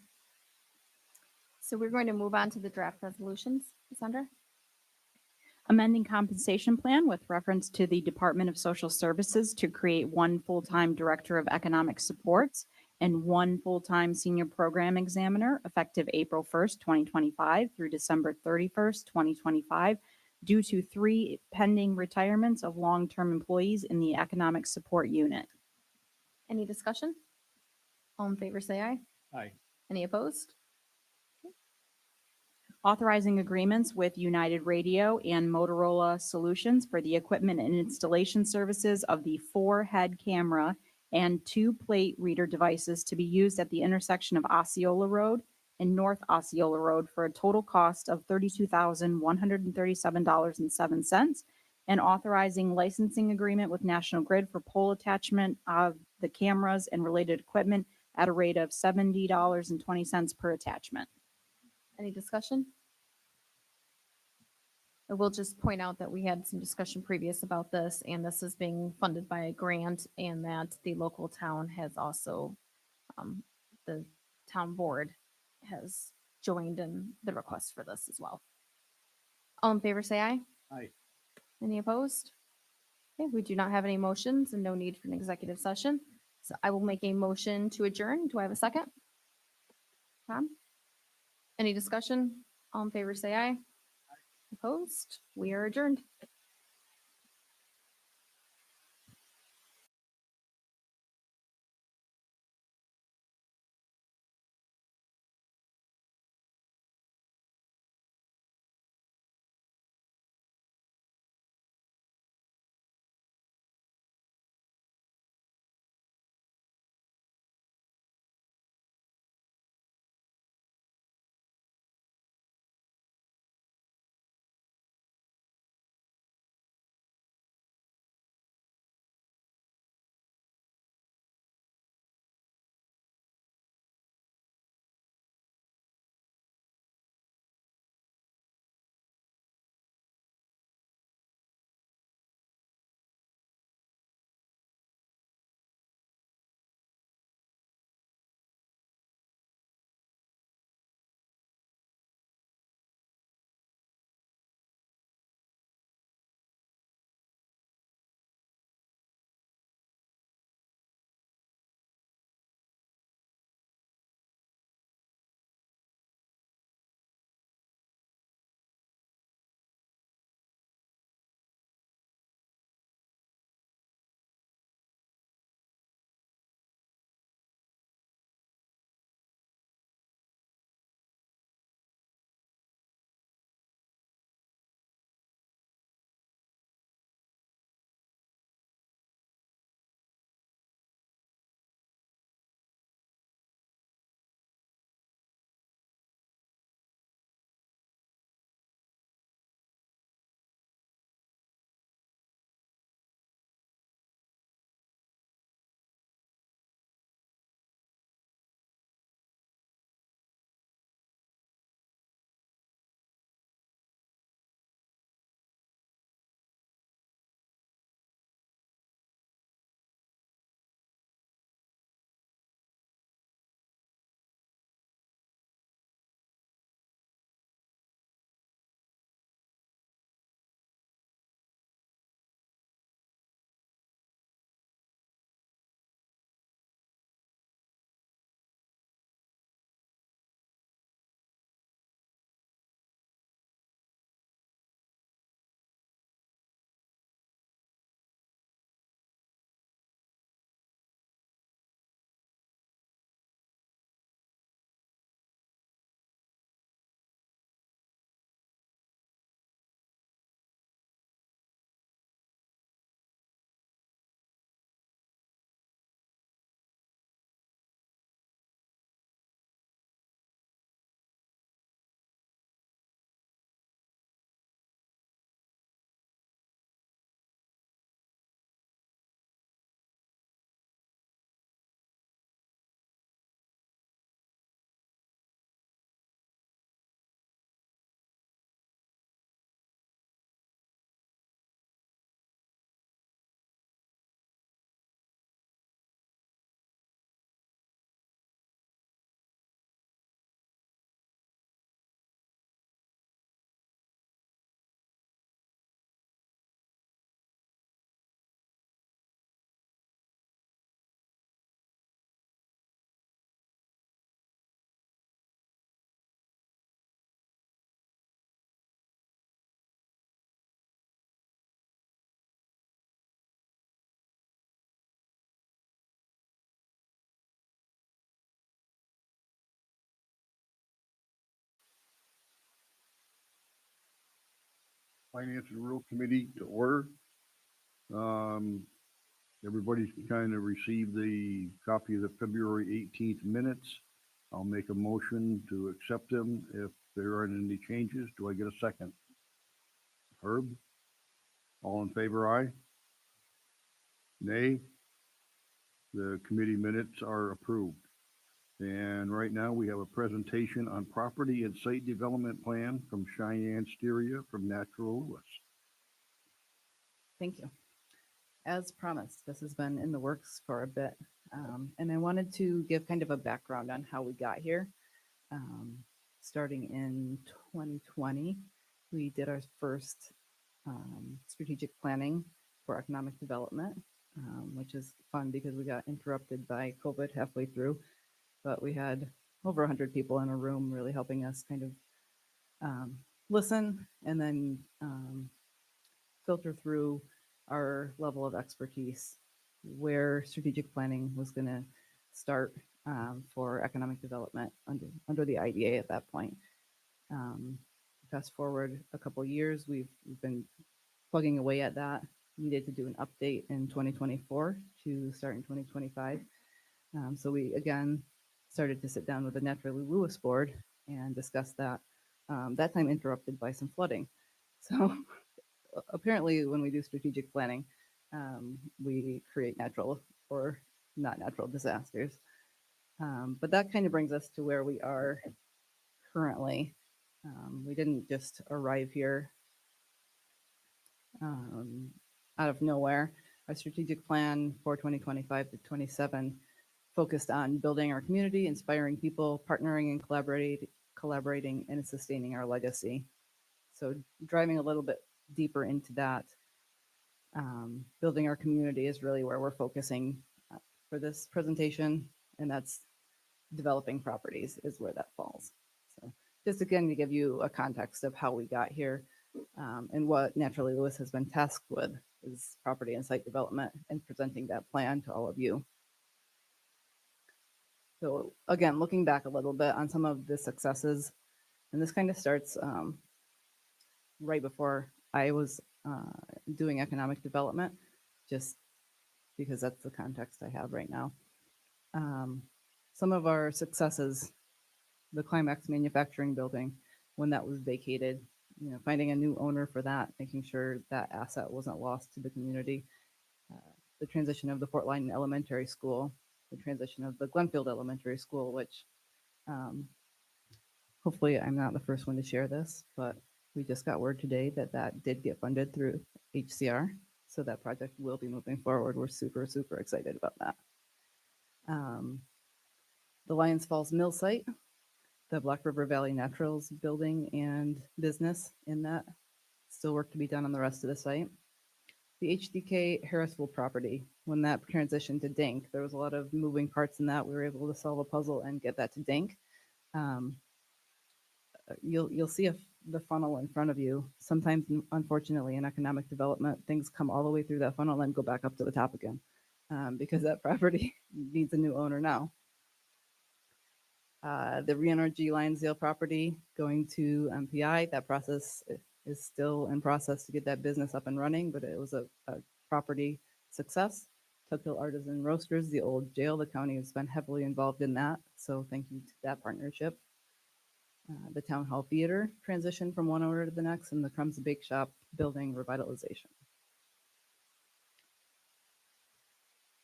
So we're going to move on to the draft resolutions. Cassandra? Amending compensation plan with reference to the Department of Social Services to create one full-time Director of Economic Supports and one full-time Senior Program Examiner effective April 1st, 2025 through December 31st, 2025, due to 3 pending retirements of long-term employees in the Economic Support Unit. Any discussion? All in favor, say aye. Aye. Any opposed? Authorizing agreements with United Radio and Motorola Solutions for the equipment and installation services of the 4-head camera and 2 plate reader devices to be used at the intersection of Osceola Road and North Osceola Road for a total cost of $32,137.07, and authorizing licensing agreement with National Grid for pole attachment of the cameras and related equipment at a rate of $70.20 per attachment. Any discussion? I will just point out that we had some discussion previous about this, and this is being funded by a grant, and that the local town has also, the town board has joined in the request for this as well. All in favor, say aye. Aye. Any opposed? Okay, we do not have any motions and no need for an executive session. So I will make a motion to adjourn. Do I have a second? Tom? Any discussion? All in favor, say aye. Opposed? We are adjourned. Finance and Rural Committee to order. Um, Everybody's kind of received the copy of the February 18th minutes. I'll make a motion to accept them if there aren't any changes. Do I get a second? Herb? All in favor, aye? Nay? The committee minutes are approved. And right now we have a presentation on property and site development plan from Cheyenne Styria from Natural Lewis. Thank you. As promised, this has been in the works for a bit. And I wanted to give kind of a background on how we got here. Starting in 2020, we did our first strategic planning for economic development, which is fun because we got interrupted by COVID halfway through, but we had over 100 people in a room really helping us kind of listen and then filter through our level of expertise where strategic planning was going to start for economic development under the IDA at that point. Fast forward a couple years, we've been plugging away at that. Needed to do an update in 2024 to start in 2025. So we again started to sit down with the Naturally Lewis board and discuss that. That time interrupted by some flooding. So apparently when we do strategic planning, we create natural or not natural disasters. But that kind of brings us to where we are currently. We didn't just arrive here out of nowhere. Our strategic plan for 2025 to 27 focused on building our community, inspiring people, partnering and collaborating and sustaining our legacy. So driving a little bit deeper into that, building our community is really where we're focusing for this presentation, and that's developing properties is where that falls. So just again to give you a context of how we got here and what Naturally Lewis has been tasked with is property and site development and presenting that plan to all of you. So again, looking back a little bit on some of the successes, and this kind of starts right before I was doing economic development, just because that's the context I have right now. Some of our successes, the Climax Manufacturing Building, when that was vacated, finding a new owner for that, making sure that asset wasn't lost to the community. The transition of the Fort Lyon Elementary School, the transition of the Glenfield Elementary School, which hopefully I'm not the first one to share this, but we just got word today that that did get funded through HCR. So that project will be moving forward. We're super, super excited about that. The Lions Falls Mill site, the Black River Valley Naturals building and business in that. Still work to be done on the rest of the site. The HDK Harrisville property, when that transitioned to DINK, there was a lot of moving parts in that. We were able to solve a puzzle and get that to DINK. You'll see the funnel in front of you. Sometimes, unfortunately, in economic development, things come all the way through that funnel and go back up to the top again because that property needs a new owner now. The Reenergy Lionsdale property going to MPI, that process is still in process to get that business up and running, but it was a property success. Tughill Artisan Roasters, the old jail, the county has been heavily involved in that, so thank you to that partnership. The Town Hall Theater transition from one owner to the next, and the Crumbs Bake Shop building revitalization.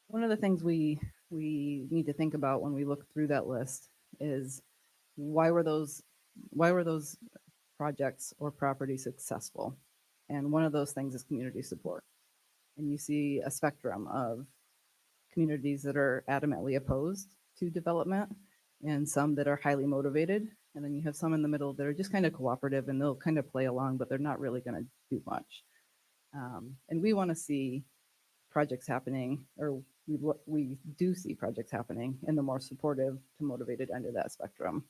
One of the things we need to think about when we look through that list is why were those projects or properties successful? And one of those things is community support. And you see a spectrum of communities that are adamantly opposed to development and some that are highly motivated. And then you have some in the middle that are just kind of cooperative and they'll kind of play along, but they're not really going to do much. And we want to see projects happening, or we do see projects happening in the more supportive to motivated end of that spectrum.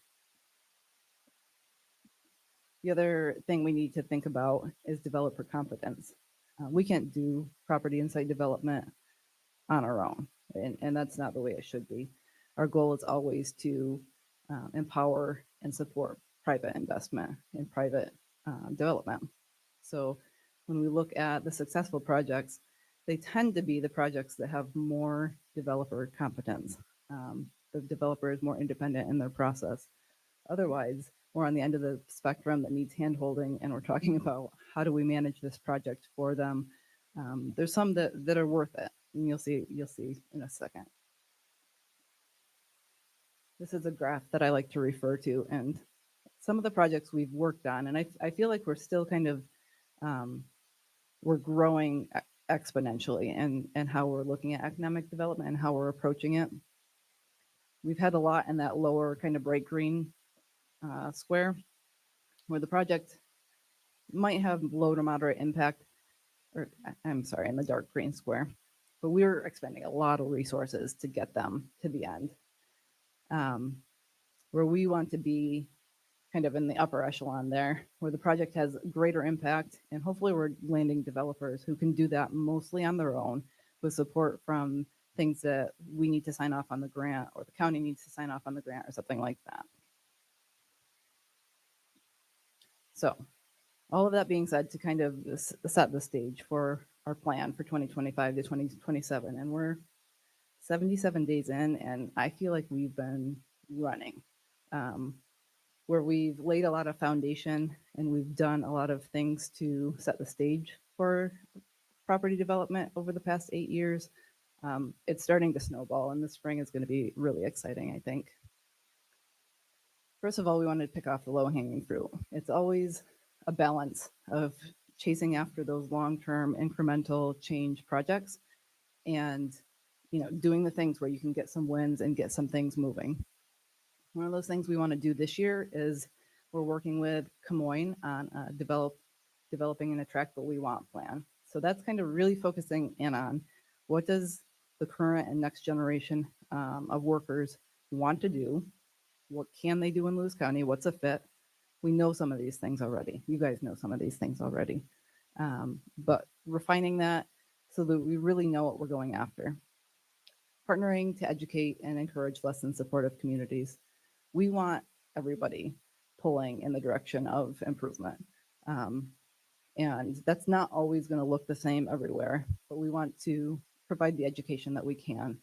The other thing we need to think about is developer competence. We can't do property and site development on our own, and that's not the way it should be. Our goal is always to empower and support private investment and private development. So when we look at the successful projects, they tend to be the projects that have more developer competence. The developer is more independent in their process. Otherwise, we're on the end of the spectrum that needs handholding, and we're talking about how do we manage this project for them. There's some that are worth it, and you'll see in a second. This is a graph that I like to refer to, and some of the projects we've worked on, and I feel like we're still kind of we're growing exponentially and how we're looking at economic development and how we're approaching it. We've had a lot in that lower kind of bright green square where the project might have low to moderate impact, I'm sorry, in the dark green square. But we're expending a lot of resources to get them to the end. Where we want to be kind of in the upper echelon there, where the project has greater impact, and hopefully we're landing developers who can do that mostly on their own with support from things that we need to sign off on the grant or the county needs to sign off on the grant or something like that. So all of that being said, to kind of set the stage for our plan for 2025 to 2027, and we're 77 days in, and I feel like we've been running. Where we've laid a lot of foundation and we've done a lot of things to set the stage for property development over the past 8 years. It's starting to snowball, and the spring is going to be really exciting, I think. First of all, we wanted to pick off the low-hanging fruit. It's always a balance of chasing after those long-term incremental change projects and doing the things where you can get some wins and get some things moving. One of those things we want to do this year is we're working with Camoin on developing an Attract What We Want plan. So that's kind of really focusing in on what does the current and next generation of workers want to do? What can they do in Lewis County? What's a fit? We know some of these things already. You guys know some of these things already. But refining that so that we really know what we're going after. Partnering to educate and encourage less than supportive communities. We want everybody pulling in the direction of improvement. And that's not always going to look the same everywhere, but we want to provide the education that we can.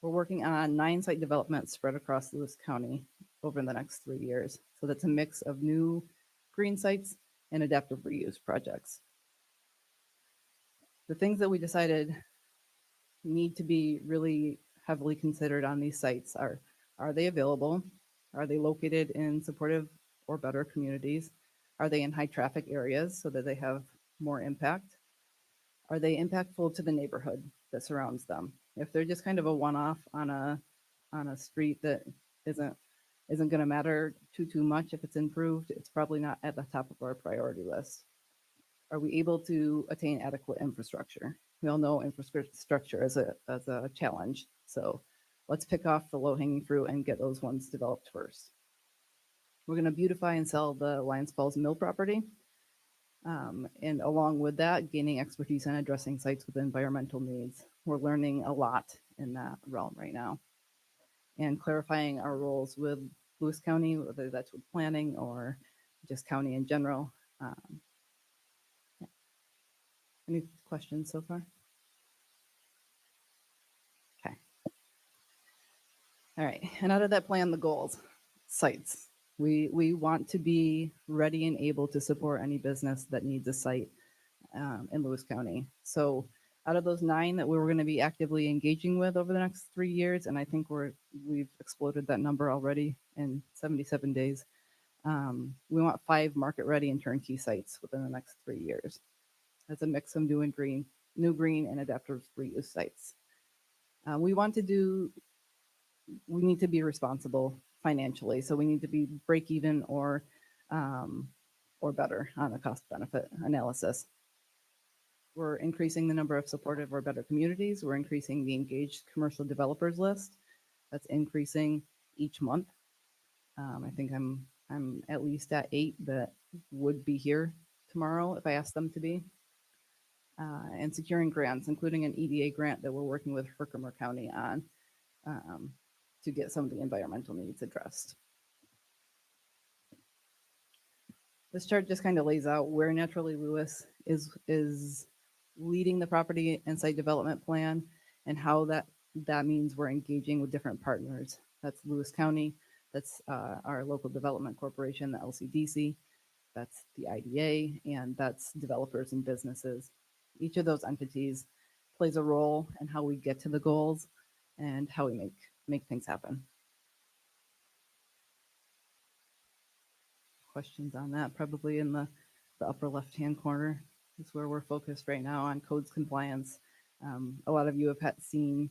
We're working on 9 site developments spread across Lewis County over the next 3 years. So that's a mix of new green sites and adaptive reuse projects. The things that we decided need to be really heavily considered on these sites are they available? Are they located in supportive or better communities? Are they in high traffic areas so that they have more impact? Are they impactful to the neighborhood that surrounds them? If they're just kind of a one-off on a street that isn't going to matter too much if it's improved, it's probably not at the top of our priority list. Are we able to attain adequate infrastructure? We all know infrastructure is a challenge. So let's pick off the low-hanging fruit and get those ones developed first. We're going to beautify and sell the Lions Falls Mill property. And along with that, gaining expertise in addressing sites with environmental needs. We're learning a lot in that realm right now. And clarifying our roles with Lewis County, whether that's with planning or just county in general. Yeah. Any questions so far? Okay. All right, and out of that plan, the goals, sites. We want to be ready and able to support any business that needs a site in Lewis County. So out of those 9 that we were going to be actively engaging with over the next 3 years, and I think we've exploded that number already in 77 days. We want 5 market-ready and turnkey sites within the next 3 years. That's a mix of new green and adaptive reuse sites. We need to be responsible financially, so we need to be break even or better on a cost benefit analysis. We're increasing the number of supportive or better communities. We're increasing the engaged commercial developers list. That's increasing each month. I think I'm at least at 8 that would be here tomorrow if I asked them to be. And securing grants, including an EDA grant that we're working with Herkimer County on to get some of the environmental needs addressed. This chart just kind of lays out where Naturally Lewis is leading the property and site development plan and how that means we're engaging with different partners. That's Lewis County, that's our local development corporation, the LCDC, that's the IDA, and that's developers and businesses. Each of those entities plays a role in how we get to the goals and how we make things happen. Questions on that? Probably in the upper left-hand corner is where we're focused right now on codes compliance. A lot of you have seen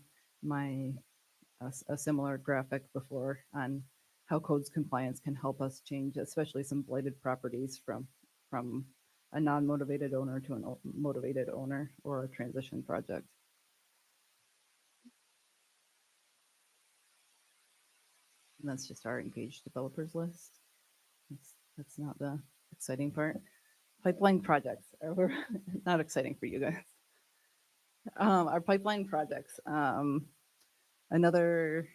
a similar graphic before on how codes compliance can help us change, especially some blighted properties from a non-motivated owner to a motivated owner or a transition project. And that's just our engaged developers list. That's not the exciting part. Pipeline projects are not exciting for you guys. Our pipeline projects. Another,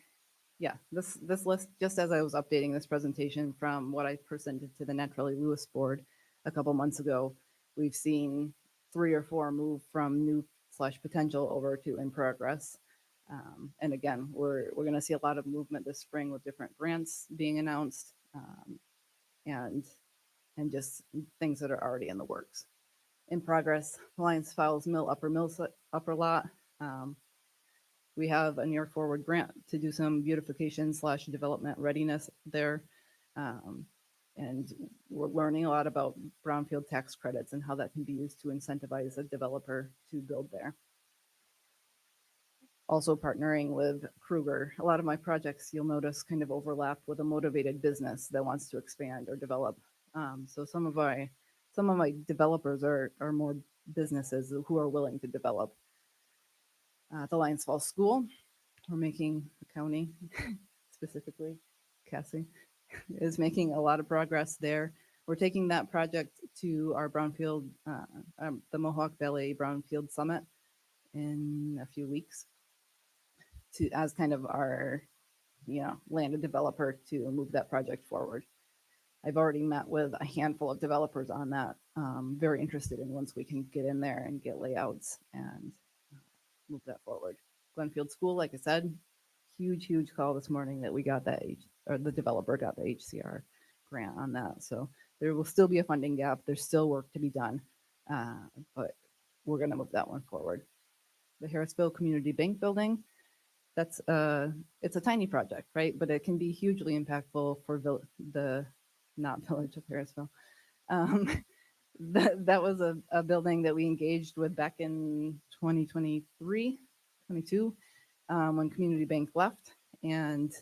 yeah, this list, just as I was updating this presentation from what I presented to the Naturally Lewis board a couple months ago, we've seen 3 or 4 move from new/potential over to in progress. And again, we're going to see a lot of movement this spring with different grants being announced, and just things that are already in the works. In progress, Lions Falls Mill upper lot. We have a near forward grant to do some beautification/development readiness there. And we're learning a lot about brownfield tax credits and how that can be used to incentivize a developer to build there. Also partnering with Kruger. A lot of my projects, you'll notice, kind of overlap with a motivated business that wants to expand or develop. So some of my developers are more businesses who are willing to develop. The Lions Falls School, we're making the county, specifically Cassie, is making a lot of progress there. We're taking that project to our brownfield, the Mohawk Valley Brownfield Summit in a few weeks, as kind of our, landed developer to move that project forward. I've already met with a handful of developers on that. Very interested in once we can get in there and get layouts and move that forward. Glenfield School, like I said, huge call this morning that we got that, or the developer got the HCR grant on that. So there will still be a funding gap. There's still work to be done, but we're going to move that one forward. The Harrisville Community Bank building, it's a tiny project, right? But it can be hugely impactful for the not village of Harrisville. That was a building that we engaged with back in 2023, 22, when Community Bank left. And,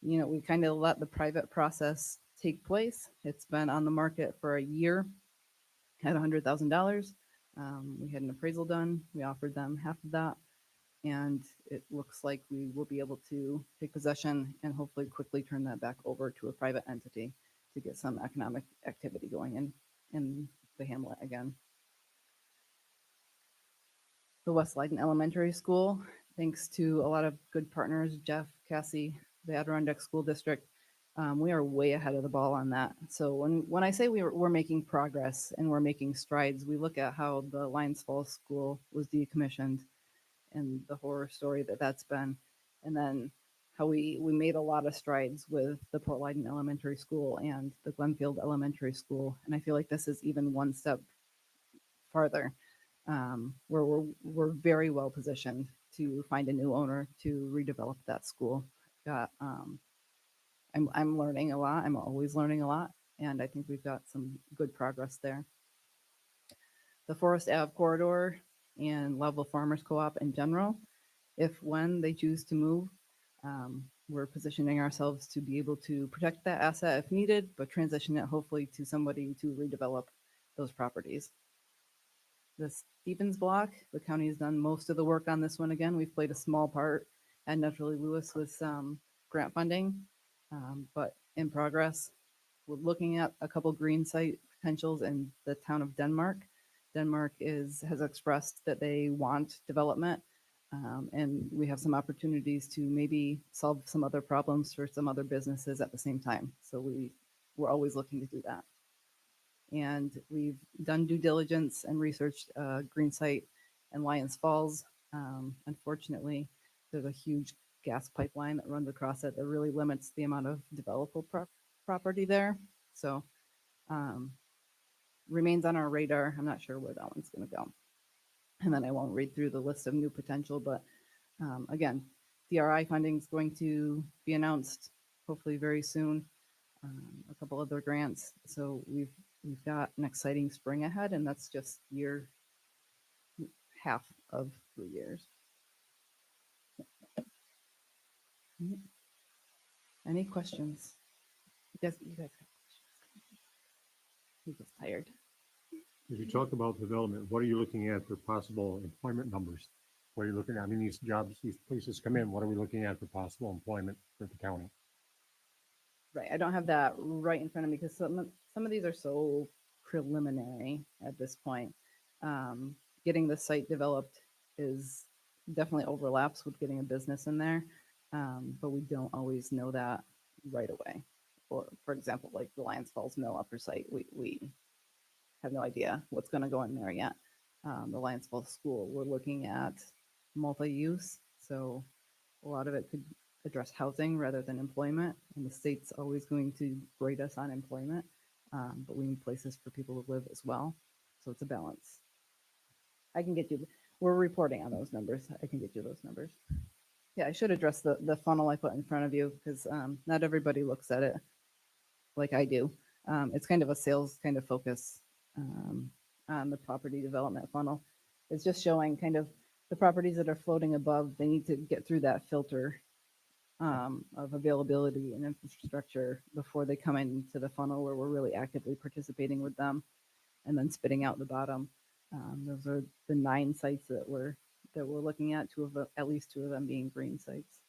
we kind of let the private process take place. It's been on the market for a year, had $100,000. We had an appraisal done. We offered them half of that. And it looks like we will be able to take possession and hopefully quickly turn that back over to a private entity to get some economic activity going in the hamlet again. The West Leiden Elementary School, thanks to a lot of good partners, Jeff, Cassie, the Adirondack School District, we are way ahead of the ball on that. So when I say we're making progress and we're making strides, we look at how the Lions Falls School was decommissioned and the horror story that's been, and then how we made a lot of strides with the Port Leiden Elementary School and the Glenfield Elementary School. And I feel like this is even one step farther, where we're very well positioned to find a new owner to redevelop that school. I'm learning a lot. I'm always learning a lot, and I think we've got some good progress there. The Forest Ave corridor and Level Farmers Co-op in general, when they choose to move, we're positioning ourselves to be able to protect that asset if needed, but transition it hopefully to somebody to redevelop those properties. The Stevens block, the county has done most of the work on this one. Again, we've played a small part at Naturally Lewis with some grant funding, but in progress. We're looking at a couple green site potentials in the town of Denmark. Denmark has expressed that they want development, and we have some opportunities to maybe solve some other problems for some other businesses at the same time. So we're always looking to do that. And we've done due diligence and researched green site in Lions Falls. Unfortunately, there's a huge gas pipeline that runs across it that really limits the amount of developable property there. So remains on our radar. I'm not sure where that one's going to go. And then I won't read through the list of new potential, but again, DRI funding is going to be announced hopefully very soon. A couple other grants. So we've got an exciting spring ahead, and that's just half of 3 years. Any questions? You guys have questions? He gets tired. As you talk about development, what are you looking at for possible employment numbers? What are you looking at? I mean, these jobs, these places come in, what are we looking at for possible employment for the county? Right, I don't have that right in front of me because some of these are so preliminary at this point. Getting the site developed is definitely overlaps with getting a business in there, but we don't always know that right away. For example, like the Lions Falls Mill upper site, we have no idea what's going to go in there yet. The Lions Falls School, we're looking at multi-use, so a lot of it could address housing rather than employment. And the state's always going to grade us on employment, but we need places for people to live as well. So it's a balance. I can get you, we're reporting on those numbers. I can get you those numbers. Yeah, I should address the funnel I put in front of you because not everybody looks at it like I do. It's kind of a sales kind of focus on the property development funnel. It's just showing kind of the properties that are floating above, they need to get through that filter of availability and infrastructure before they come into the funnel where we're really actively participating with them and then spitting out the bottom. Those are the 9 sites that we're looking at, at least 2 of them being green sites.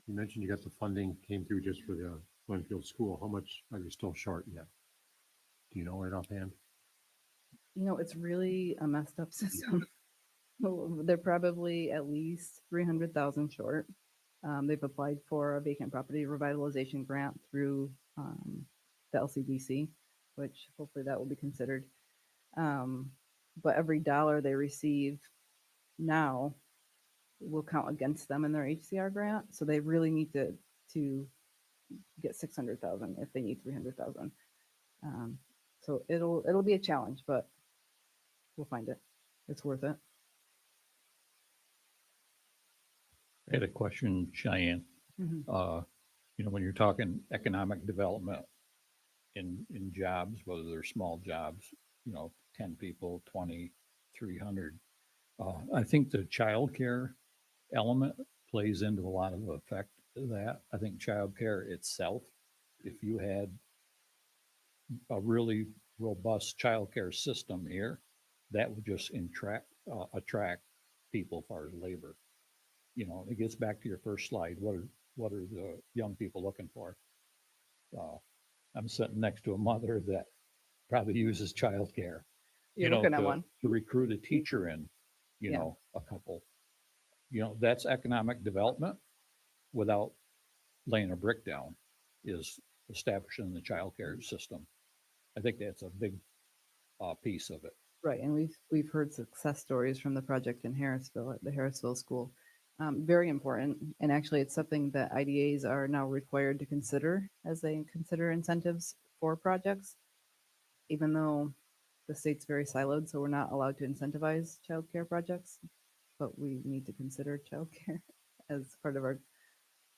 You mentioned you got the funding came through just for the Glenfield School. How much are you still short yet? Do you know right offhand? You know, it's really a messed up system. They're probably at least 300,000 short. They've applied for a vacant property revitalization grant through the LCDC, which hopefully that will be considered. But every dollar they receive now will count against them in their HCR grant. So they really need to get 600,000 if they need 300,000. So it'll be a challenge, but we'll find it. It's worth it. I had a question, Cheyenne. Mhm. You know, when you're talking economic development in jobs, whether they're small jobs, you know, 10 people, 20, 300, I think the childcare element plays into a lot of effect of that. I think childcare itself, if you had a really robust childcare system here, that would just attract people as far as labor. You know, it gets back to your first slide. What are the young people looking for? I'm sitting next to a mother that probably uses childcare. You're You know, looking at one. to recruit a teacher in, you Yeah. know, a couple. You know, that's economic development without laying a brick down, is establishing the childcare system. I think that's a big piece of it. Right, and we've heard success stories from the project in Harrisville at the Harrisville School. Very important, and actually, it's something that IDAs are now required to consider as they consider incentives for projects. Even though the state's very siloed, so we're not allowed to incentivize childcare projects, but we need to consider childcare as part of our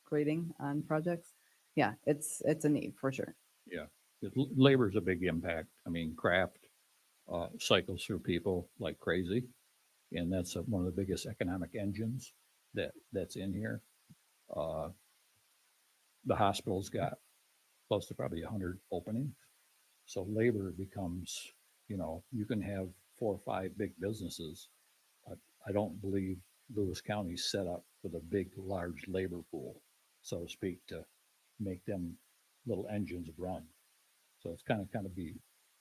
grading on projects. Yeah, it's a need for sure. Yeah, labor is a big impact. I mean, craft cycles through people like crazy, and that's one of the biggest economic engines that's in here. The hospital's got close to probably 100 openings, so labor becomes, you know, you can have 4 or 5 big businesses. I don't believe Lewis County's set up with a big, large labor pool, so to speak, to make them little engines run. So it's kind of be,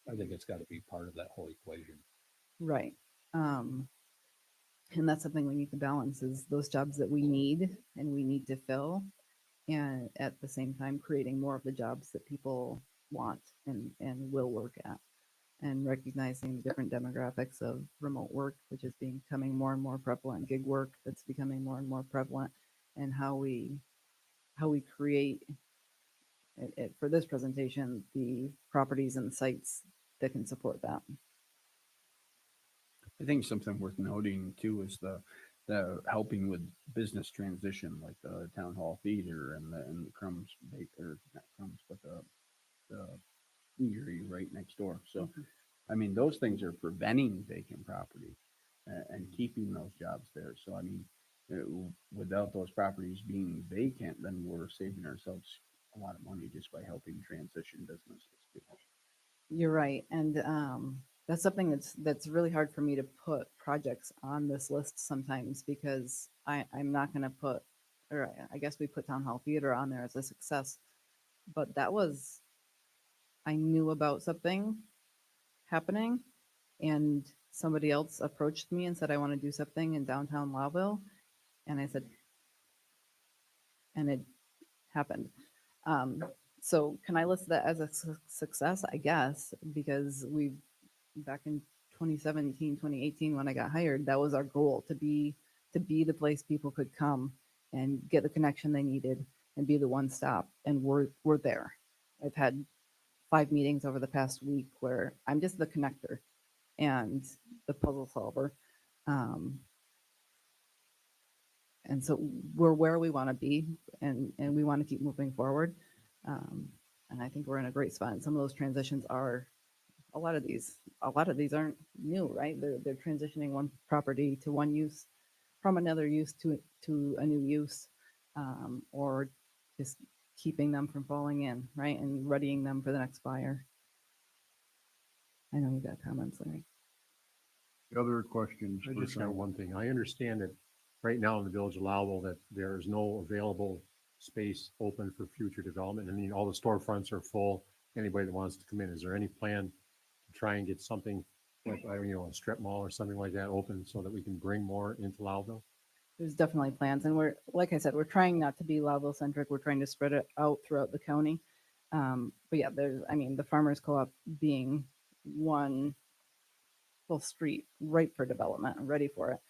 I think it's got to be part of that whole equation. Right. And that's something we need to balance is those jobs that we need and we need to fill, and at the same time creating more of the jobs that people want and will work at, and recognizing the different demographics of remote work, which is becoming more and more prevalent, gig work that's becoming more and more prevalent, and how we create it, for this presentation, the properties and sites that can support that. I think something worth noting too is the helping with business transition, like the town hall theater and the Crumbs Baker, not Crumbs, but the eatery right next door. So, I mean, those things are preventing vacant property and keeping those jobs there. So, I mean, without those properties being vacant, then we're saving ourselves a lot of money just by helping transition businesses. You're right. And that's something that's really hard for me to put projects on this list sometimes because I'm not going to put, or I guess we put Town Hall Theater on there as a success. But that was, I knew about something happening and somebody else approached me and said, I want to do something in downtown Lowville. And I said, and it happened. So can I list that as a success? I guess, because we, back in 2017, 2018, when I got hired, that was our goal to be the place people could come and get the connection they needed and be the one stop. And we're there. I've had 5 meetings over the past week where I'm just the connector and the puzzle solver. And so we're where we want to be, and we want to keep moving forward. And I think we're in a great spot. And some of those transitions are, a lot of these aren't new, right? They're transitioning one property to one use, from another use to a new use, or just keeping them from falling in, right? And readying them for the next buyer. I know you got comments, Larry. Other questions? I for just got Tom? one thing. I understand that right now in the village of Lowell that there is no available space open for future development. I mean, all the storefronts are full. Anybody that wants to come in, is there any plan to try and get something like, a strip mall or something like that open so that we can bring more into Lowville? There's definitely plans, and we're, like I said, we're trying not to be Lowville centric. We're trying to spread it out throughout the county. But yeah, the farmers co-op being one full street ripe for development, ready for it.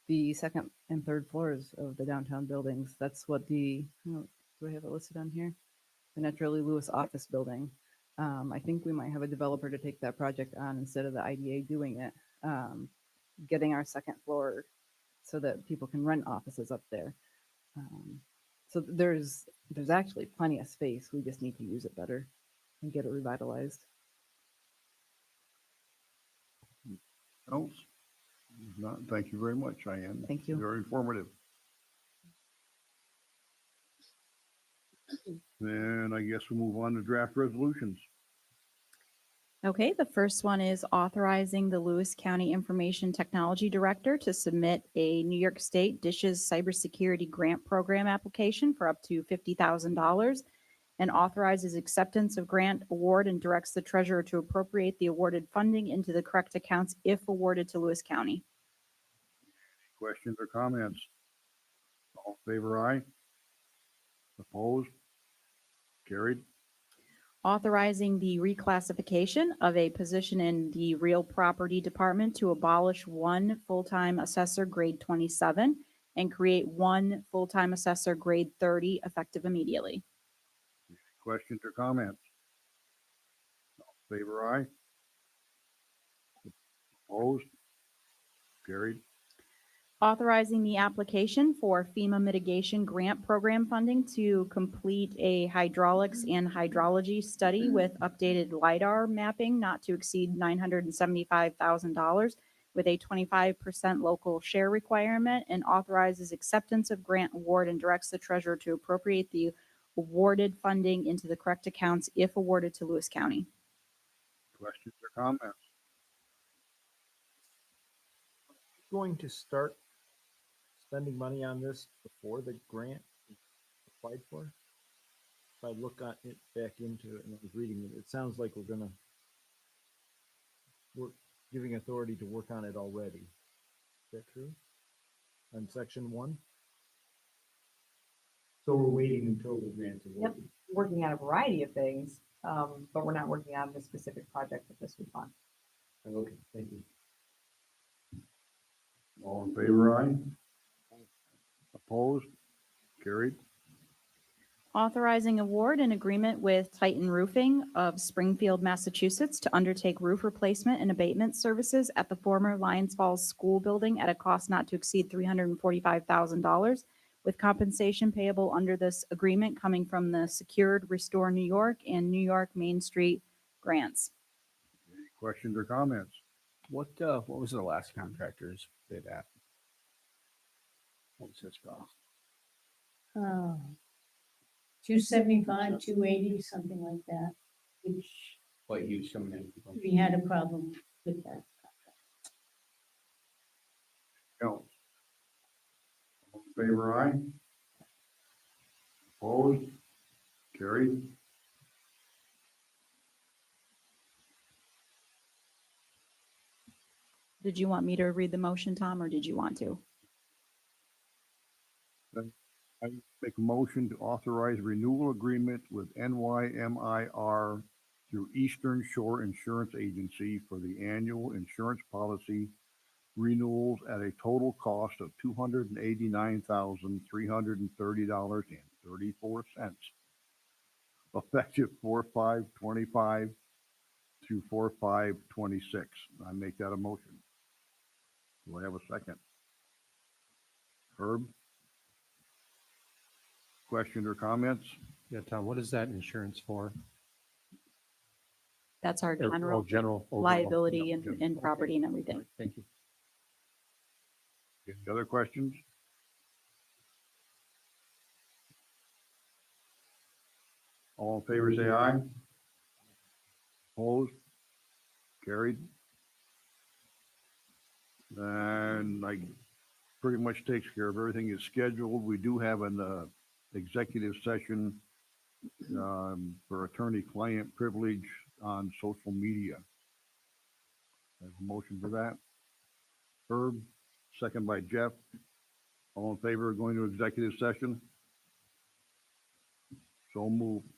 The second and third floors of the downtown buildings, that's what do I have it listed on here? The Naturally Lewis office building. I think we might have a developer to take that project on instead of the IDA doing it. Getting our second floor so that people can rent offices up there. So there's actually plenty of space. We just need to use it better and get it revitalized. Else? If not, thank you very much, Cheyenne. Thank you. Very informative. Then I guess we'll move on to draft resolutions. Okay, the first one is authorizing the Lewis County Information Technology Director to submit a New York State Dishes Cybersecurity Grant Program application for up to $50,000 and authorizes acceptance of grant award and directs the treasurer to appropriate the awarded funding into the correct accounts if awarded to Lewis County. Questions or comments? All in favor, aye. Opposed? Carried. Authorizing the reclassification of a position in the Real Property Department to abolish one full-time assessor grade 27 and create one full-time assessor grade 30 effective immediately. Questions or comments? All in favor, aye. Opposed? Carried. Authorizing the application for FEMA mitigation grant program funding to complete a hydraulics and hydrology study with updated LiDAR mapping not to exceed $975,000 with a 25% local share requirement, and authorizes acceptance of grant award and directs the treasurer to appropriate the awarded funding into the correct accounts if awarded to Lewis County. Questions or comments? Going to start spending money on this before the grant is applied for? If I look at it back into it and I was reading it, it sounds like we're giving authority to work on it already. Is that true? On section 1? So we're waiting until the grant's awarded. Yep, working on a variety of things, but we're not working on the specific project that this would fund. Okay, thank you. All in favor, aye. Opposed? Carried. Authorizing award and agreement with Titan Roofing of Springfield, Massachusetts to undertake roof replacement and abatement services at the former Lions Falls School Building at a cost not to exceed $345,000, with compensation payable under this agreement coming from the Secured Restore New York and New York Main Street grants. Questions or comments? What was the last contractor's bid at? What was his cost? 275, 280, something like that. quite huge coming in. We had a problem with that. Else? All in favor, aye? Opposed? Carried. Did you want me to read the motion, Tom, or did you want to? I make a motion to authorize renewal agreement with NYMIR through Eastern Shore Insurance Agency for the annual insurance policy renewals at a total cost of $289,330.34, effective 4/5/25 through 4/5/26. I make that a motion. Do I have a second? Herb? Questions or comments? Yeah, Tom, what is that insurance for? That's our Oh, general general. overall. liability Yeah, and, general. and Okay. property and everything. Thank you. Any other questions? All in favor, say aye. Opposed? Carried. And I pretty much takes care of everything is scheduled. We do have an executive session for attorney-client privilege on social media. I have a motion for that. Herb, second by Jeff. All in favor of going to executive session? So moved.